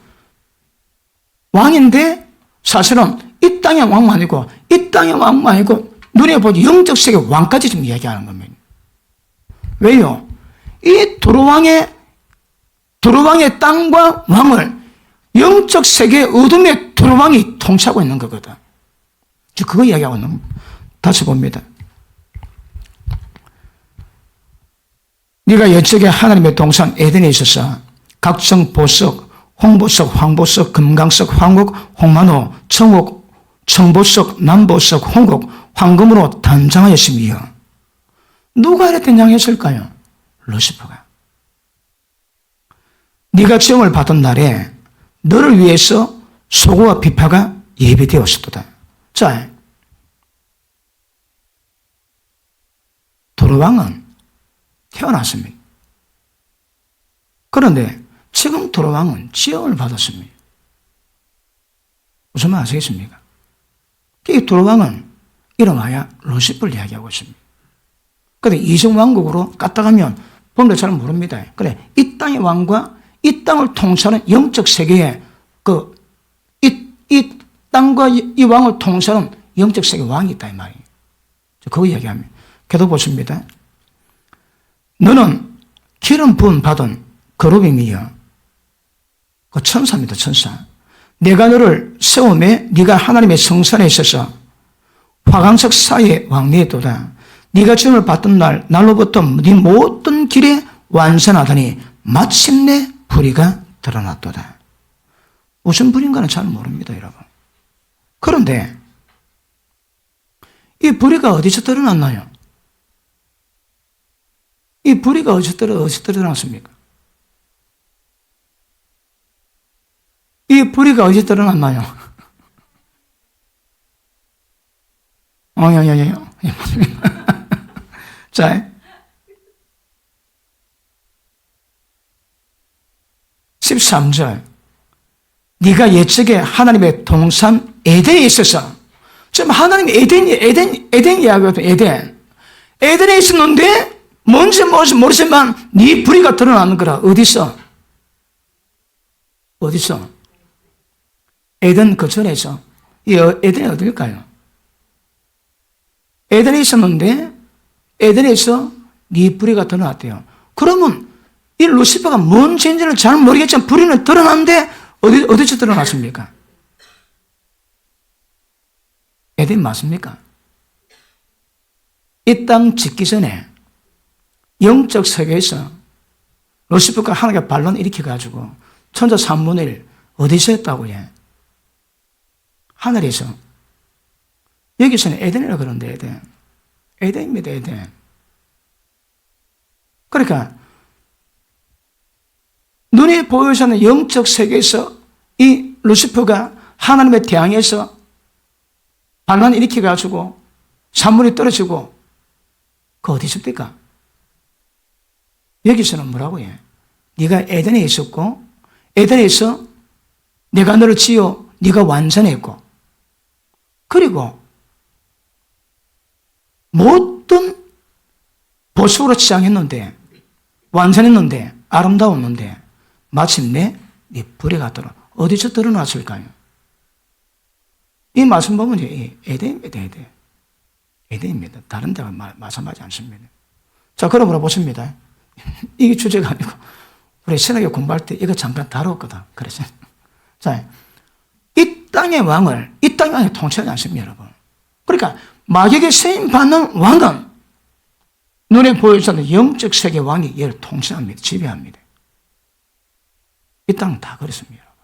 왕인데 사실은 이 땅의 왕만 아니고, 이 땅의 왕만 아니고 눈에 보지 영적 세계 왕까지 지금 이야기하는 겁니다. 왜요? 이 두루왕의 땅과 왕을 영적 세계의 어둠의 두루왕이 통치하고 있는 거거든. 그거 이야기하고 있는 겁니다. 다시 봅니다. 네가 옛적에 하나님의 동산 에덴에 있어서 각종 보석, 홍보석, 황보석, 금강석, 황옥, 홍만호, 청옥, 청보석, 남보석, 홍옥, 황금으로 단장하였으며 누가 이렇게 양했을까요? 루시퍼가. 네가 지음을 받은 날에 너를 위해서 소고와 비파가 예비되었었도다. 자, 두루왕은 태어났습니다. 그런데 지금 두루왕은 지음을 받았습니다. 무슨 말 아시겠습니까? 이 두루왕은 이름하여 루시퍼를 이야기하고 있습니다. 그런데 이승왕국으로 까딱하면 범죄 잘 모릅니다. 그래, 이 땅의 왕과 이 땅을 통치하는 영적 세계에 이 땅과 이 왕을 통치하는 영적 세계 왕이 있다 이 말이에요. 그거 이야기합니다. 계속 보십니다. 너는 기름 부음 받은 거룩임이여. 그 천사입니다, 천사. 내가 너를 세움에 네가 하나님의 성산에 있어서 화강석 사이에 왕래했도다. 네가 지음을 받던 날로부터 네 모든 길에 완선하더니 마침내 불의가 드러났도다. 무슨 불인가는 잘 모릅니다, 여러분. 그런데 이 불의가 어디서 드러났나요? 이 불의가 어디서 드러났습니까? 이 불의가 어디서 드러났나요? 자, 13절. 네가 옛적에 하나님의 동산 에덴에 있어서, 지금 하나님이 에덴 이야기거든, 에덴. 에덴에 있었는데, 뭔지 모르지만, 네 불의가 드러나는 거라. 어디서? 에덴 그 전에서. 이 에덴이 어딜까요? 에덴에 있었는데, 에덴에서 네 불의가 드러났대요. 그러면, 이 루시퍼가 뭔 죄인지를 잘 모르겠지만, 불의는 드러났는데, 어디서 드러났습니까? 에덴 맞습니까? 이 땅 짓기 전에 영적 세계에서 루시퍼가 하나님께 반론 일으켜가지고 천자 3분의 1 어디서 했다고 해? 하늘에서. 여기서는 에덴이라고 그러는데 에덴입니다, 에덴. 그러니까 눈에 보여지지 않는 영적 세계에서 이 루시퍼가 하나님의 대항해서 반란 일으켜가지고 산물이 떨어지고 그 어디 있습니까? 여기서는 뭐라고 해? 네가 에덴에 있었고 에덴에서 내가 너를 지어 네가 완전했고 그리고 모든 보석으로 치장했는데 완전했는데 아름다웠는데 마침내 네 불의가 어디서 드러났을까요? 이 말씀 보면 에덴입니다, 에덴. 에덴입니다. 다른 데가 마찬가지 않습니다. 자, 그러므로 보십니다. 이게 주제가 아니고, 우리 신학교 공부할 때 이거 잠깐 다뤘거든. 그래서. 자, 이 땅의 왕이 통치하지 않습니다, 여러분. 그러니까, 마귀에게 세임받는 왕은 눈에 보이지 않는 영적 세계 왕이 얘를 통치합니다. 지배합니다. 이 땅은 다 그렇습니다, 여러분.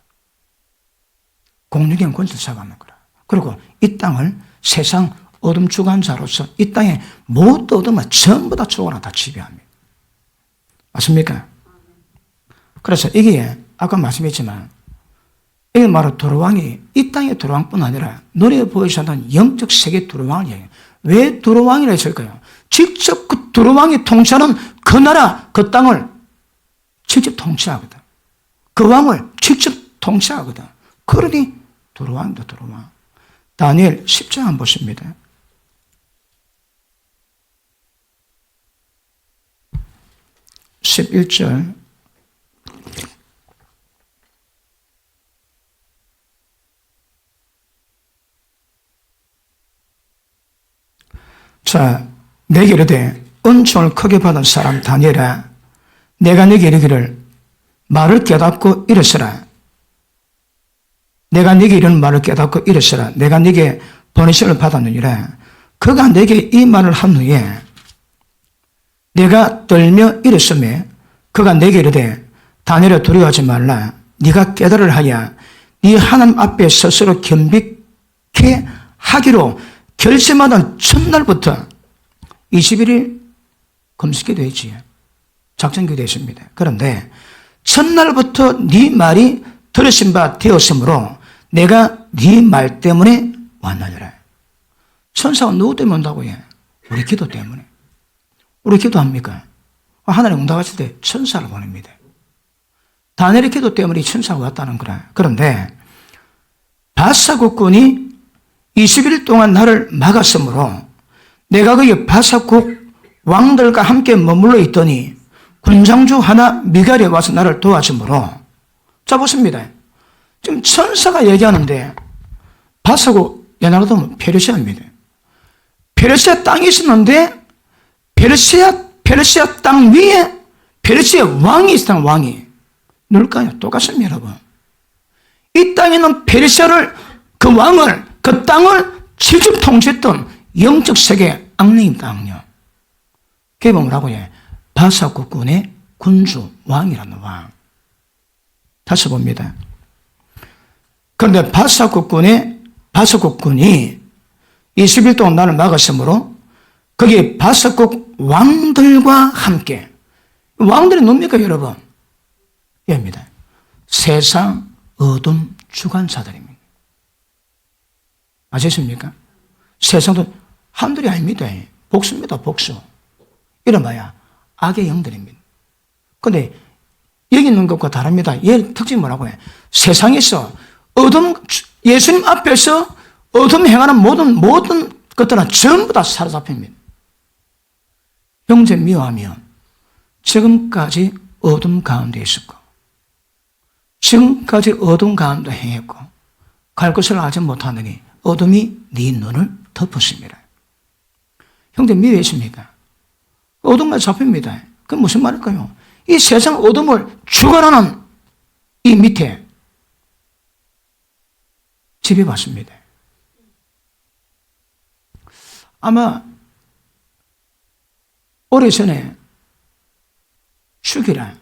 공유경 권세를 잡아놓는 거라. 그리고 이 땅을 세상 어둠 주관자로서 이 땅의 모든 어둠을 전부 다 주관하고 다 지배합니다. 맞습니까? 그래서 이게 아까 말씀했지만 이게 바로 두루왕이 이 땅의 두루왕뿐 아니라 눈에 보이지 않는 영적 세계 두루왕을 얘기해요. 왜 두루왕이라 했을까요? 직접 그 두루왕이 통치하는 그 나라, 그 땅을 직접 통치하거든. 그 왕을 직접 통치하거든. 그러니 두루왕도 두루왕. 다니엘 10장 한번 보십니다. (11절) 자, 내게 이르되 은총을 크게 받은 사람 다니엘아, 내가 네게 이르기를 말을 깨닫고 일으서라. 내가 네게 이런 말을 깨닫고 일으서라. 내가 네게 보내심을 받았느니라. 그가 내게 이 말을 한 후에 내가 떨며 일었음에 그가 내게 이르되 다니엘아 두려워하지 말라. 네가 깨달으려 하여 네 하나님 앞에 스스로 겸비케 하기로 결심하던 첫날부터 21일 금식기도 했지. 작전기도 했습니다. 그런데 첫날부터 네 말이 들으신 바 되었으므로 내가 네 말 때문에 왔느니라. 천사가 누구 때문에 온다고 해? 우리 기도 때문에. 우리 기도합니까? 하나님 응답하실 때 천사를 보냅니다. 다니엘의 기도 때문에 천사가 왔다는 거라. 그런데 바사 국군이 20일 동안 나를 막았으므로 내가 거기 바사국 왕들과 함께 머물러 있더니 군장주 하나 미갈이 와서 나를 도와주므로, 자 보십니다. 지금 천사가 얘기하는데 바사국 옛날로 보면 페르시아입니다. 페르시아 땅이 있었는데 페르시아 땅 위에 페르시아 왕이 있었던 왕이 누굴까요? 똑같습니다, 여러분. 이 땅에 있는 페르시아를, 그 왕을, 그 땅을 직접 통치했던 영적 세계 악령입니다, 악령. 그게 뭐라고 해? 바사 국군의 군주, 왕이라는 왕. 다시 봅니다. 그런데 바사 국군이 20일 동안 나를 막았으므로 거기 바사국 왕들과 함께, 왕들이 뭡니까, 여러분? 얘입니다. 세상 어둠 주관자들입니다. 아시겠습니까? 세상도 한둘이 아닙니다. 복수입니다, 복수. 이런 뭐야? 악의 영들입니다. 근데 여기 있는 것과 다릅니다. 얘 특징이 뭐라고 해? 세상에서 예수님 앞에서 어둠 행하는 모든 것들은 전부 다 사로잡힙니다. 형제 미워하면 지금까지 어둠 가운데 있었고, 지금까지 어둠 가운데 행했고, 갈 것을 알지 못하느니 어둠이 네 눈을 덮었습니다. 형제 미워했습니까? 어둠과 잡힙니다. 그건 무슨 말일까요? 이 세상 어둠을 주관하는 이 밑에 지배받습니다. 아마 오래전에 죽이라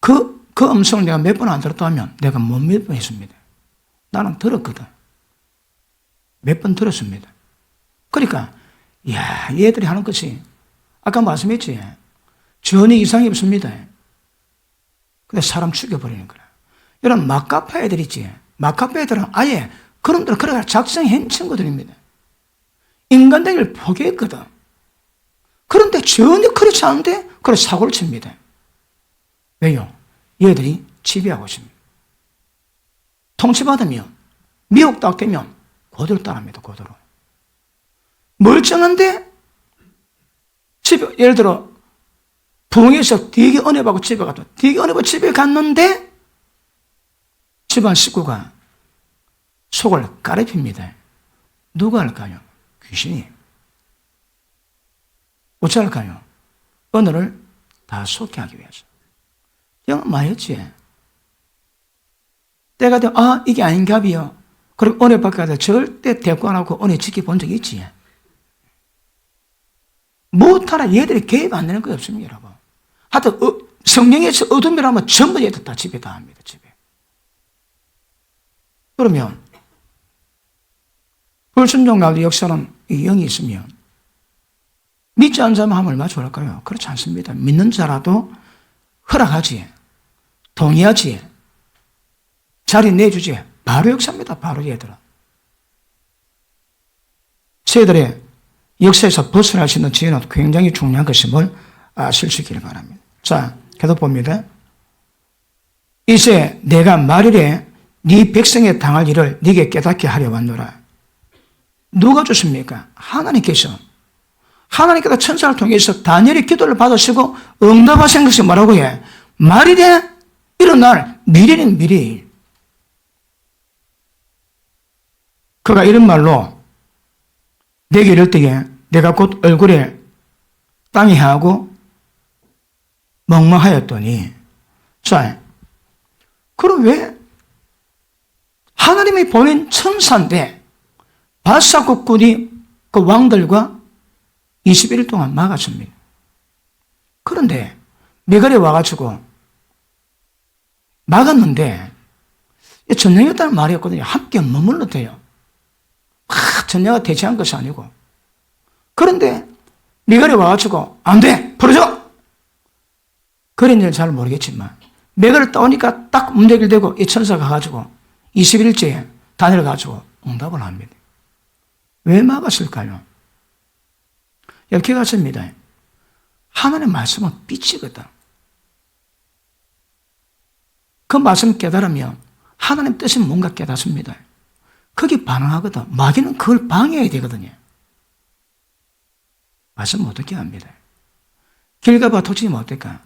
그 음성을 내가 몇 번 안 들었다면 내가 못 몇 번 했습니다. 나는 들었거든. 몇 번 들었습니다. 그러니까 얘들이 하는 것이 아까 말씀했지, 전혀 이상이 없습니다. 근데 사람 죽여버리는 거라. 이런 마카파 애들 있지. 마카파 애들은 아예 그놈들은 그래가 작성한 친구들입니다. 인간되기를 포기했거든. 그런데 전혀 그렇지 않은데 그래 사고를 칩니다. 왜요? 얘들이 지배하고 있습니다. 통치받으면, 미혹딱 되면 그대로 따릅니다. 그대로. 멀쩡한데 집에, 예를 들어 부흥에서 되게 은혜 받고 집에 갔다, 되게 은혜 받고 집에 갔는데 집안 식구가 속을 까르핍니다. 누가 할까요? 귀신이. 어찌 할까요? 은혜를 다 속게 하기 위해서. 영은 마였지. 때가 되면 이게 아닌가비요. 그리고 은혜 받게 하다 절대 대꾸 안 하고 은혜 지켜본 적이 있지. 못하나 얘들이 개입 안 되는 거 없습니다, 여러분. 하여튼 성령에서 어둠이라면 전부 얘들 다 지배 다 합니다, 지배. 그러면 불순종가도 역사는 이 영이 있으면 믿지 않는 자만 하면 얼마나 좋을까요? 그렇지 않습니다. 믿는 자라도 허락하지, 동의하지, 자리 내주지. 바로 역사입니다, 바로 얘들은. 저희들의 역사에서 벗어날 수 있는 지혜는 굉장히 중요한 것임을 아실 수 있기를 바랍니다. 자, 계속 봅니다. 이제 내가 말일에 네 백성에 당할 일을 네게 깨닫게 하려 왔노라. 누가 주십니까? 하나님께서 천사를 통해서 다니엘의 기도를 받으시고 응답하신 것이 뭐라고 해? 말일에 일어날 미래는 미래일. 그가 이런 말로 내게 이럴 때에 내가 곧 얼굴에 땅에 향하고 멍멍하였더니, 자, 그럼 왜 하나님이 보낸 천사인데 바사국군이 그 왕들과 21일 동안 막았습니다. 그런데 미갈이 와가지고 막았는데 전쟁이었다는 말이었거든요. 함께 머물러 돼요. 전쟁가 대체한 것이 아니고. 그런데 미갈이 와가지고 안 돼! 풀어줘! 그랬는지는 잘 모르겠지만 미갈을 떠오니까 딱 문제길되고 이 천사가 가가지고 21일째에 다니엘 가지고 응답을 합니다. 왜 막았을까요? 이렇게 같습니다. 하나님의 말씀은 빛이거든. 그 말씀 깨달으면 하나님 뜻이 뭔가 깨닫습니다. 거기 반응하거든. 마귀는 그걸 방해해야 되거든요. 말씀 어떻게 합니다. 길 가봐 터치면 어떨까?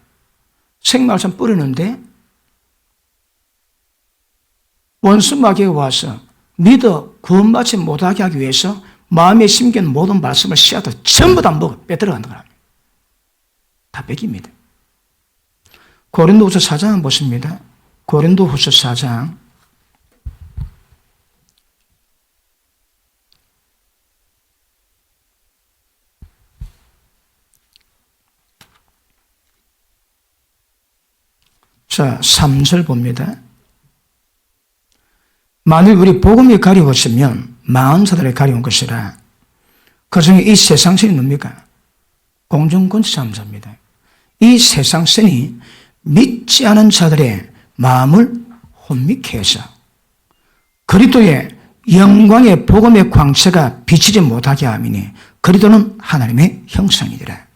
생말씀 뿌리는데 원수 마귀가 와서 믿어 구원받지 못하게 하기 위해서 마음에 심긴 모든 말씀을 씨앗을 전부 다 먹어 빼들어간다 합니다. 다 뺏깁니다. 고린도후서 4장 보십니다. 고린도후서 4장 3절 봅니다. 만일 우리 복음이 가리웠으면 망한 자들이 가리운 것이라. 그 중에 이 세상 신이 뭡니까? 공중권세자입니다. 이 세상 신이 믿지 않은 자들의 마음을 혼미케 해서 그리스도의 영광의 복음의 광채가 비치지 못하게 함이니 그리스도는 하나님의 형상이니라.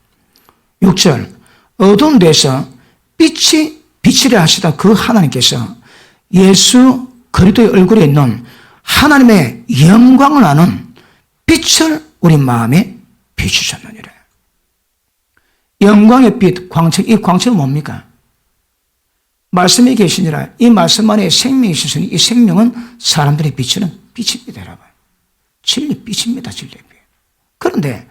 6절 어두운 데서 빛이 빛이라 하시다 그 하나님께서 예수 그리스도의 얼굴에 있는 하나님의 영광을 아는 빛을 우리 마음에 비추셨느니라. 영광의 빛, 광채, 이 광채는 뭡니까? 말씀이 계시니라. 이 말씀 안에 생명이 있으니 이 생명은 사람들이 비추는 빛입니다, 여러분. 진리 빛입니다, 진리 빛. 그런데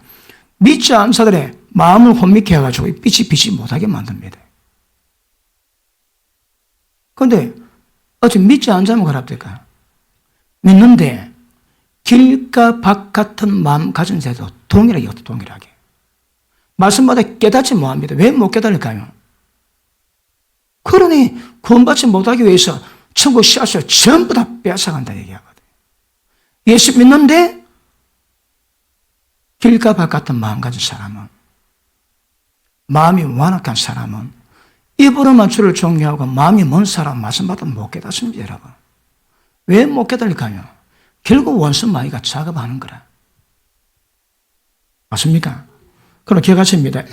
믿지 않은 자들의 마음을 혼미케 해가지고 이 빛이 비치지 못하게 만듭니다. 그런데 어찌 믿지 않은 자면 그랍니까? 믿는데 길과 박 같은 마음 가진 자도 동일하게 동일하게 말씀마다 깨닫지 못합니다. 왜 못 깨달을까요? 그러니 구원받지 못하기 위해서 천국 씨앗을 전부 다 빼앗아간다 얘기하거든요. 예수 믿는데 길과 박 같은 마음 가진 사람은, 마음이 완악한 사람은 입으로만 주를 존경하고 마음이 먼 사람 말씀받아 못 깨닫습니다, 여러분. 왜 못 깨달을까요? 결국 원수 마귀가 작업하는 거라. 맞습니까? 그럼 기억하십니다.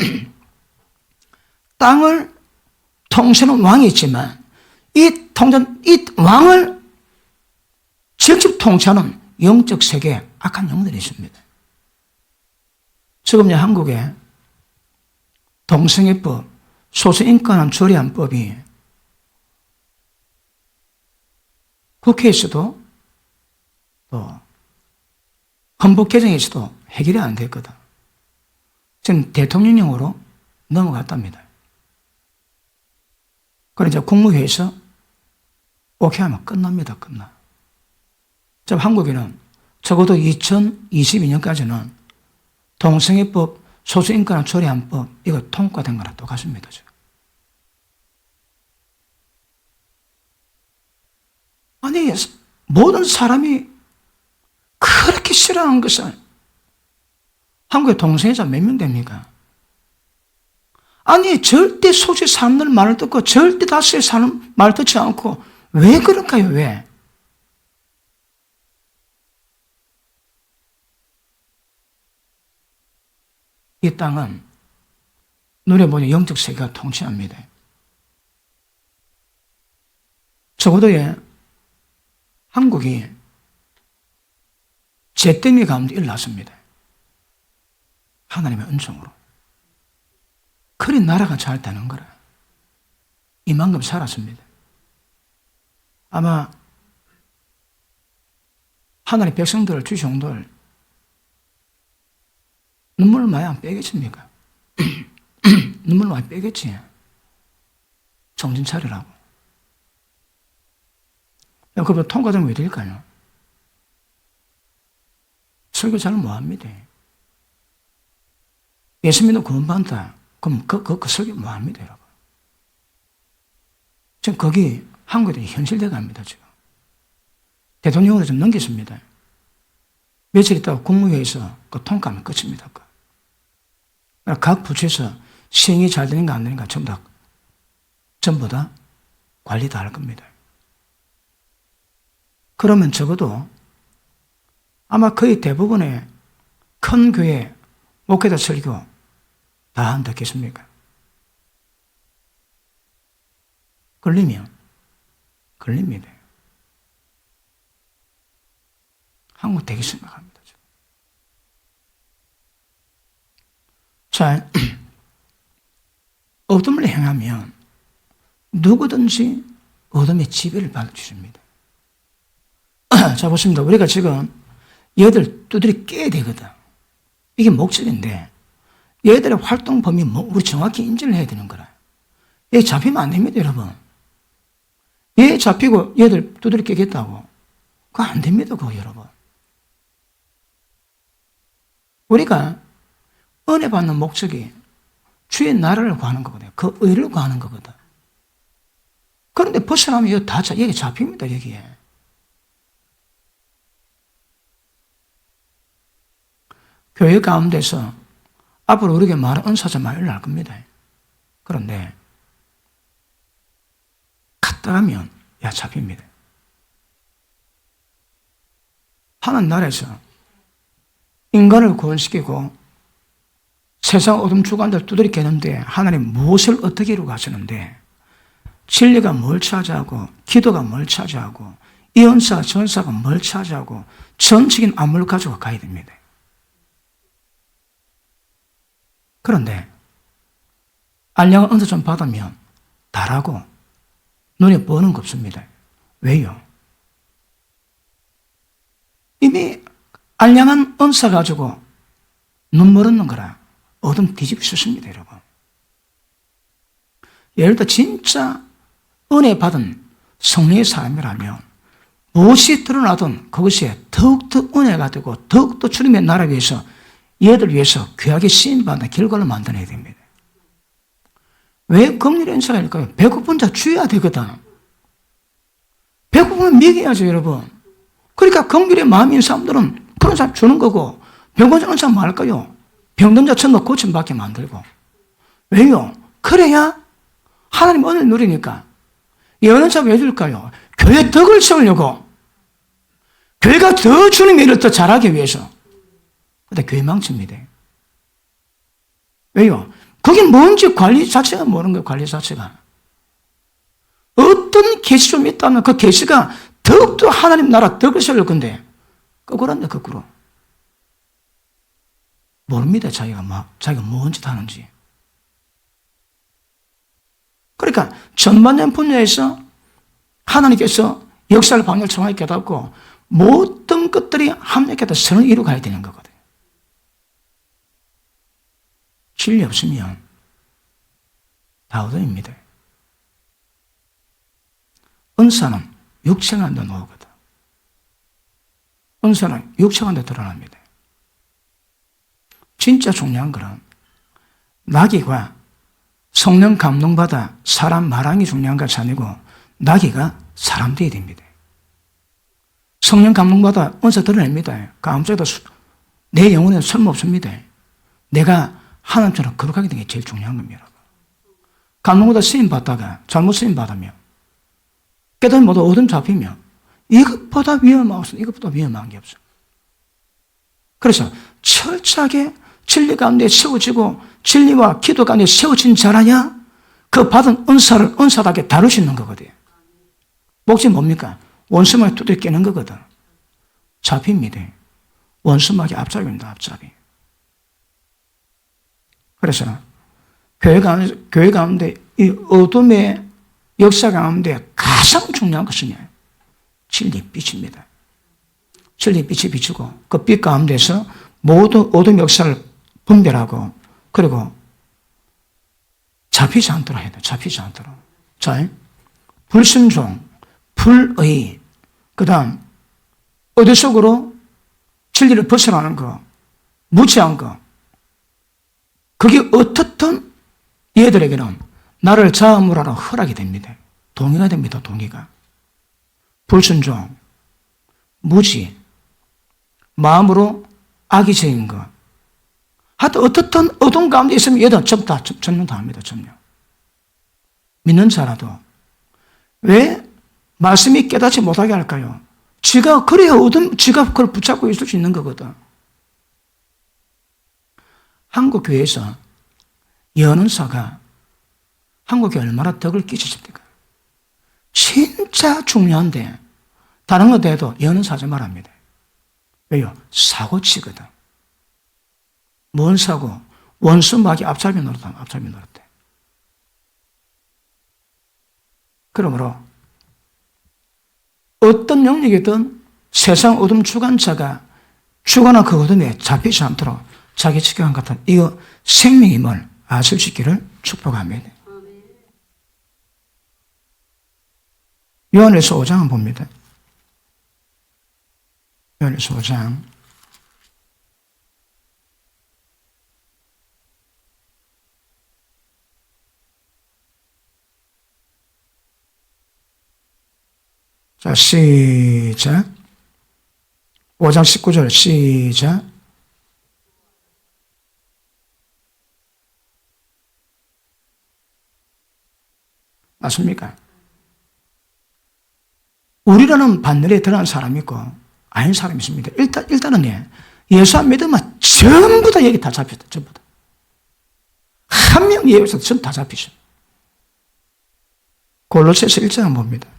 땅을 통치는 왕이 있지만 이 왕을 직접 통치하는 영적 세계에 악한 영들이 있습니다. 지금 한국에 동성애법, 소수인권한 조례안법이 국회에서도 또 헌법 개정에서도 해결이 안 됐거든. 지금 대통령령으로 넘어갔답니다. 그래서 국무회의에서 오케이 하면 끝납니다. 끝나. 지금 한국에는 적어도 2022년까지는 동성애법, 소수인권한 조례안법 이거 통과된 거랑 똑같습니다. 지금. 아니 모든 사람이 그렇게 싫어하는 것을 한국에 동성애자 몇 명 됩니까? 아니 절대 소수의 사람들 말을 듣고 절대 다수의 사람 말 듣지 않고 왜 그럴까요? 왜? 이 땅은 눈에 보니 영적 세계가 통치합니다. 적어도 한국이 잿더미 가운데 일어났습니다. 하나님의 은총으로. 그리 나라가 잘 되는 거라. 이만큼 살았습니다. 아마 하나님 백성들, 주종들 눈물을 많이 안 빼겠습니까? 눈물 많이 빼겠지. 정신 차리라고. 그분 통과되면 왜 될까요? 설교 잘 못합니다. 예수 믿는 구원받는다. 그럼 그 설교 못합니다, 여러분. 지금 거기 한국에 현실돼 갑니다, 지금. 대통령으로 좀 넘겼습니다. 며칠 있다가 국무회의에서 그 통과하면 끝입니다. 각 부처에서 시행이 잘 되는가 안 되는가 전부 다 관리 다 할 겁니다. 그러면 적어도 아마 거의 대부분의 큰 교회 목회자 설교 다 한다 겠습니까? 걸리면 걸립니다. 한국 되게 심각합니다. 자, 어둠을 행하면 누구든지 어둠의 지배를 받을 주십니다. 자, 보십니다. 우리가 지금 얘들 두드려 깨야 되거든. 이게 목적인데 얘들의 활동 범위 우리 정확히 인지를 해야 되는 거라. 얘 잡히면 안 됩니다, 여러분. 얘 잡히고 얘들 두드려 깨겠다고. 그거 안 됩니다, 그거 여러분. 우리가 은혜 받는 목적이 주의 나라를 구하는 거거든요. 그 의를 구하는 거거든. 그런데 벗어나면 여기 잡힙니다, 여기에. 교회 가운데서 앞으로 우리에게 말은 은사자 많이 날 겁니다. 그런데 갔다 가면 잡힙니다. 하나님 나라에서 인간을 구원시키고 세상 어둠 주관들 두드려 깨는데 하나님 무엇을 어떻게 이루고 하시는데 진리가 뭘 차지하고 기도가 뭘 차지하고 이 은사 전사가 뭘 차지하고 전적인 안목을 가지고 가야 됩니다. 그런데 알량한 은사 좀 받으면 달하고 눈에 보는 거 없습니다. 왜요? 이미 알량한 은사 가지고 눈물 없는 거라 어둠 뒤집기 쉽습니다, 여러분. 예를 들어 진짜 은혜 받은 성령의 사람이라면 무엇이 드러나든 그것이 더욱더 은혜가 되고 더욱더 주님의 나라 위해서 얘들 위해서 귀하게 쓰임받는 결과를 만들어내야 됩니다. 왜 긍휼의 은사가 일까요? 배고픈 자 주어야 되거든. 배고프면 먹여야죠, 여러분. 그러니까 긍휼의 마음인 사람들은 그런 사람 주는 거고 병건 은사 뭐 할까요? 병든 자 천국 고침받게 만들고. 왜요? 그래야 하나님 은혜를 누리니까. 이 은사 왜 줄까요? 교회 덕을 세우려고. 교회가 더 주님의 일을 더 잘하기 위해서. 근데 교회 망칩니다. 왜요? 그게 뭔지 관리 자체가 모르는 거예요, 관리 자체가. 어떤 계시 좀 있다면 그 계시가 더욱더 하나님 나라 덕을 세울 건데, 거꾸로인데, 거꾸로. 모릅니다, 자기가 뭔 짓 하는지. 그러니까, 전반전 분야에서 하나님께서 역사를 방향을 정확히 깨닫고, 모든 것들이 합력해서 선을 이루어가야 되는 거거든요. 진리 없으면 다 어둠입니다. 은사는 육체가 데 나오거든. 은사는 육체가 데 드러납니다. 진짜 중요한 것은 나귀가 성령 감동받아 사람 말하는 게 중요한 것이 아니고 나귀가 사람 되어야 됩니다. 성령 감동받아 은사 드러냅니다. 그 아무짝에도 내 영혼에는 쓸모없습니다. 내가 하나님처럼 거룩하게 되는 게 제일 중요한 겁니다. 감동보다 쓰임받다가 잘못 쓰임받으면 깨달음 모두 어둠 잡히면 이것보다 위험한 게 없어. 그래서 철저하게 진리 가운데 세워지고 진리와 기도 가운데 세워진 자라야 그 받은 은사답게 다룰 수 있는 거거든요. 목적이 뭡니까? 원수막에 두드려 깨는 거거든. 잡힙니다. 원수막이 앞잡이입니다, 앞잡이. 그래서 교회 가운데 이 어둠의 역사 가운데 가장 중요한 것은 진리 빛입니다. 진리 빛이 비추고 그 빛 가운데서 모든 어둠 역사를 분별하고 그리고 잡히지 않도록 해야 돼. 잡히지 않도록. 자, 불순종, 불의, 그 다음 어디 속으로 진리를 벗어나는 거, 무지한 거, 그게 어떻든 얘들에게는 나를 자아무라로 허락이 됩니다. 동의가 됩니다. 동의가. 불순종, 무지, 마음으로 악의적인 것, 하여튼 어떻든 어두운 가운데 있으면 얘들은 전부 다 점령당합니다. 점령. 믿는 자라도 왜 말씀이 깨닫지 못하게 할까요? 지가 그래야 지가 그걸 붙잡고 있을 수 있는 거거든. 한국 교회에서 연은사가 한국에 얼마나 덕을 끼쳤습니까? 진짜 중요한데 다른 것 해도 연은사 하지 말합니다. 왜요? 사고치거든. 뭔 사고? 원수 마귀 앞잡이 노릇하면 앞잡이 노릇해. 그러므로 어떤 영역이든 세상 어둠 주관자가 주관한 그 어둠에 잡히지 않도록 자기 지켜간 같은 이거 생명임을 아실 수 있기를 축복합니다. 요한일서 5장을 봅니다. 요한일서 5장 5장 19절 시작. 맞습니까? 우리라는 반열에 들어간 사람이 있고 아닌 사람이 있습니다. 일단은 예수 안 믿으면 전부 다 여기 다 잡혔다. 전부 다. 한 명 예외에서 전부 다 잡히죠. 골로새서 1장 봅니다.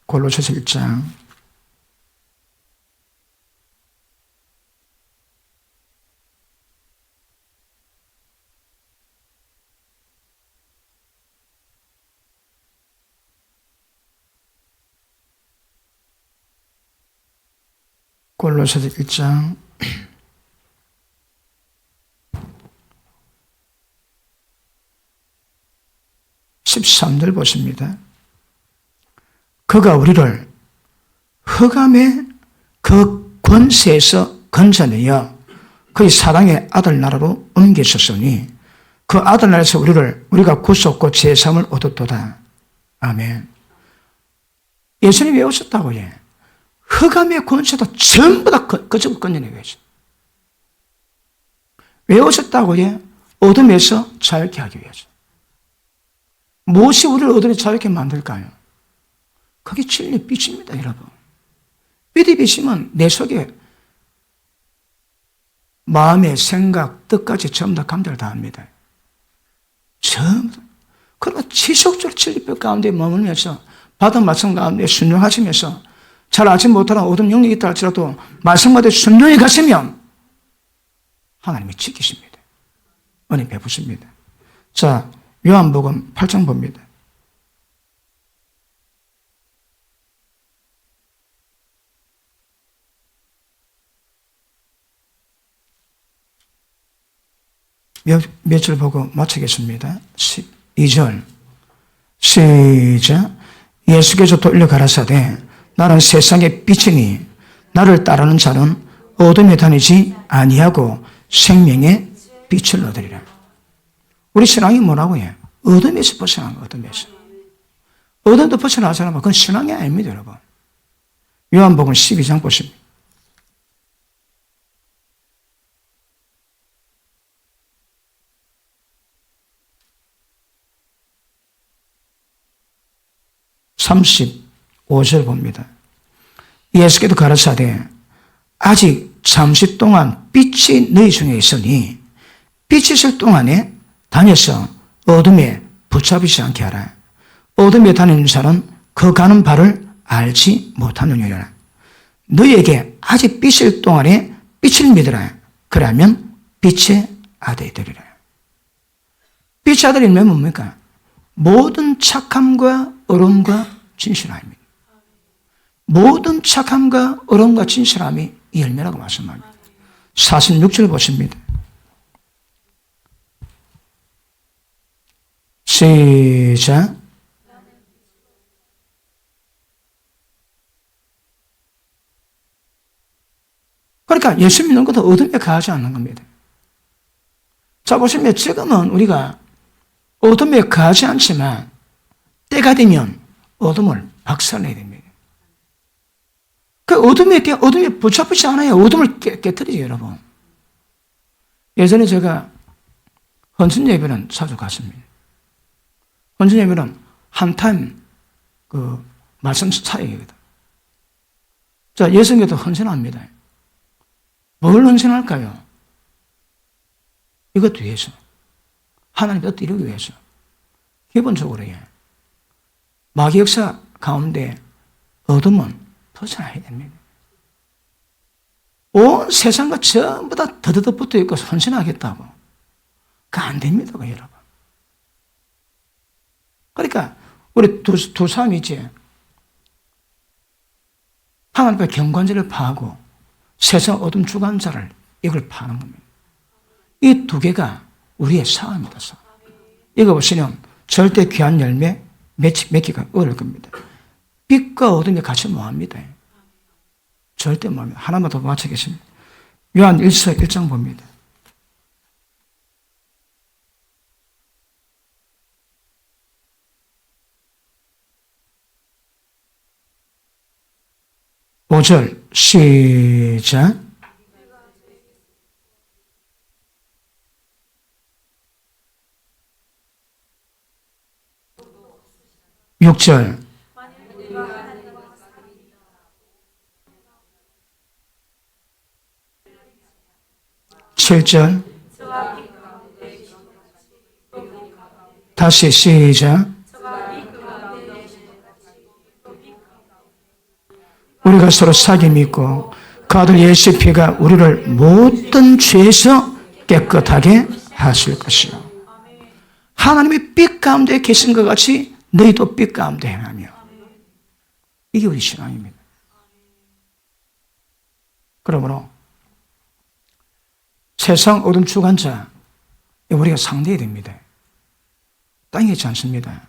골로새서 1장 1장 13절 보십니다. 그가 우리를 흑암의 그 권세에서 건져내어 그의 사랑의 아들 나라로 옮기셨으니 그 아들 나라에서 우리가 구속고 제삼을 얻었도다. 아멘. 예수님이 왜 오셨다고 해? 흑암의 권세도 전부 다 거저 건져내야죠. 왜 오셨다고 해? 어둠에서 자유케 하기 위해서. 무엇이 우리를 어둠에 자유케 만들까요? 그게 진리의 빛입니다, 여러분. 빛이 비치면 내 속에 마음의 생각, 뜻까지 전부 다 감정을 다 합니다. 전부 다. 그러나 지속적으로 진리빛 가운데 머물면서 받은 말씀 가운데 순종하시면서 잘 알지 못하는 어둠 영역이 있다 할지라도 말씀마다 순종해 가시면 하나님이 지키십니다. 은혜 베푸십니다. 자, 요한복음 8장 봅니다. 몇 절 보고 마치겠습니다. 12절 시작. 예수께서 돌려 가라사대 나는 세상의 빛이니 나를 따르는 자는 어둠에 다니지 아니하고 생명의 빛을 얻으리라. 우리 신앙이 뭐라고 해? 어둠에서 벗어난 거, 어둠에서. 어둠도 벗어나잖아. 그건 신앙이 아닙니다, 여러분. 요한복음 12장 보십니다. (35절) 봅니다. 예수께서 가라사대 아직 잠시 동안 빛이 너희 중에 있으니 빛이 있을 동안에 다녀서 어둠에 붙잡히지 않게 하라. 어둠에 다니는 자는 그 가는 바를 알지 못하느니라. 너희에게 아직 빛일 동안에 빛을 믿으라. 그러면 빛의 아들이 되리라. 빛의 아들이면 뭡니까? 모든 착함과 어려움과 진실함입니다. 모든 착함과 어려움과 진실함이 열매라고 말씀합니다. 46절 보십니다. 시작. 그러니까 예수 믿는 것도 어둠에 가하지 않는 겁니다. 자, 보시면 지금은 우리가 어둠에 가하지 않지만 때가 되면 어둠을 박살내야 됩니다. 그 어둠에 붙잡히지 않아요. 어둠을 깨뜨리죠, 여러분. 예전에 제가 헌신 예배는 자주 갔습니다. 헌신 예배는 한 타임 말씀 차이거든. 자, 여성에도 헌신합니다. 뭘 헌신할까요? 이것 위해서. 하나님 뜻 이루기 위해서. 기본적으로 마귀 역사 가운데 어둠은 벗어나야 됩니다. 온 세상과 전부 다 더더더 붙어 있고 헌신하겠다고. 그거 안 됩니다, 여러분. 그러니까 우리 두 사람이 이제 하나님 앞에 경관제를 파하고 세상 어둠 주관자를 이걸 파는 겁니다. 이 두 개가 우리의 싸움이다. 이거 보시면 절대 귀한 열매 맺기가 어려울 겁니다. 빛과 어둠이 같이 뭐합니다. 절대 뭐합니다. 하나만 더 맞추겠습니다. 요한 1서 1장 봅니다. 오절 시작. 육절 7절 다시 시작. 우리가 서로 사귐이 믿고 그 아들 예수의 피가 우리를 모든 죄에서 깨끗하게 하실 것이요. 하나님의 빛 가운데 계신 것 같이 너희도 빛 가운데 행하며. 이게 우리 신앙입니다. 그러므로 세상 어둠 주관자 우리가 상대해야 됩니다. 땅에 있지 않습니다.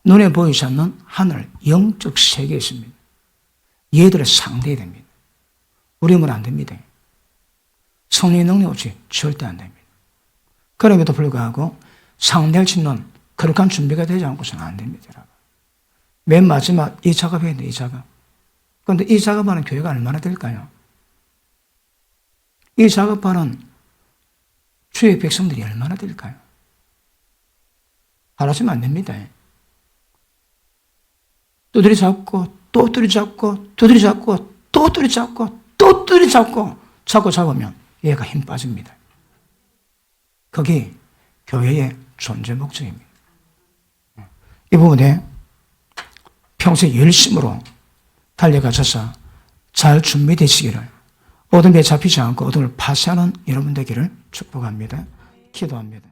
눈에 보이지 않는 하늘 영적 세계에 있습니다. 얘들을 상대해야 됩니다. 우리면 안 됩니다. 성령의 능력 없이 절대 안 됩니다. 그럼에도 불구하고 상대할 수 있는 거룩한 준비가 되지 않고서는 안 됩니다. 여러분. 맨 마지막 이 작업해야 돼요. 이 작업. 그런데 이 작업하는 교회가 얼마나 될까요? 이 작업하는 주의 백성들이 얼마나 될까요? 바라시면 안 됩니다. 두드리 잡고 또 두드리 잡고 두드리 잡고 또 두드리 잡고 또 두드리 잡고 잡으면 얘가 힘 빠집니다. 그게 교회의 존재 목적입니다. 이 부분에 평소에 열심으로 달려가셔서 잘 준비되시기를, 어둠에 잡히지 않고 어둠을 파쇄하는 여러분 되기를 축복합니다. 기도합니다.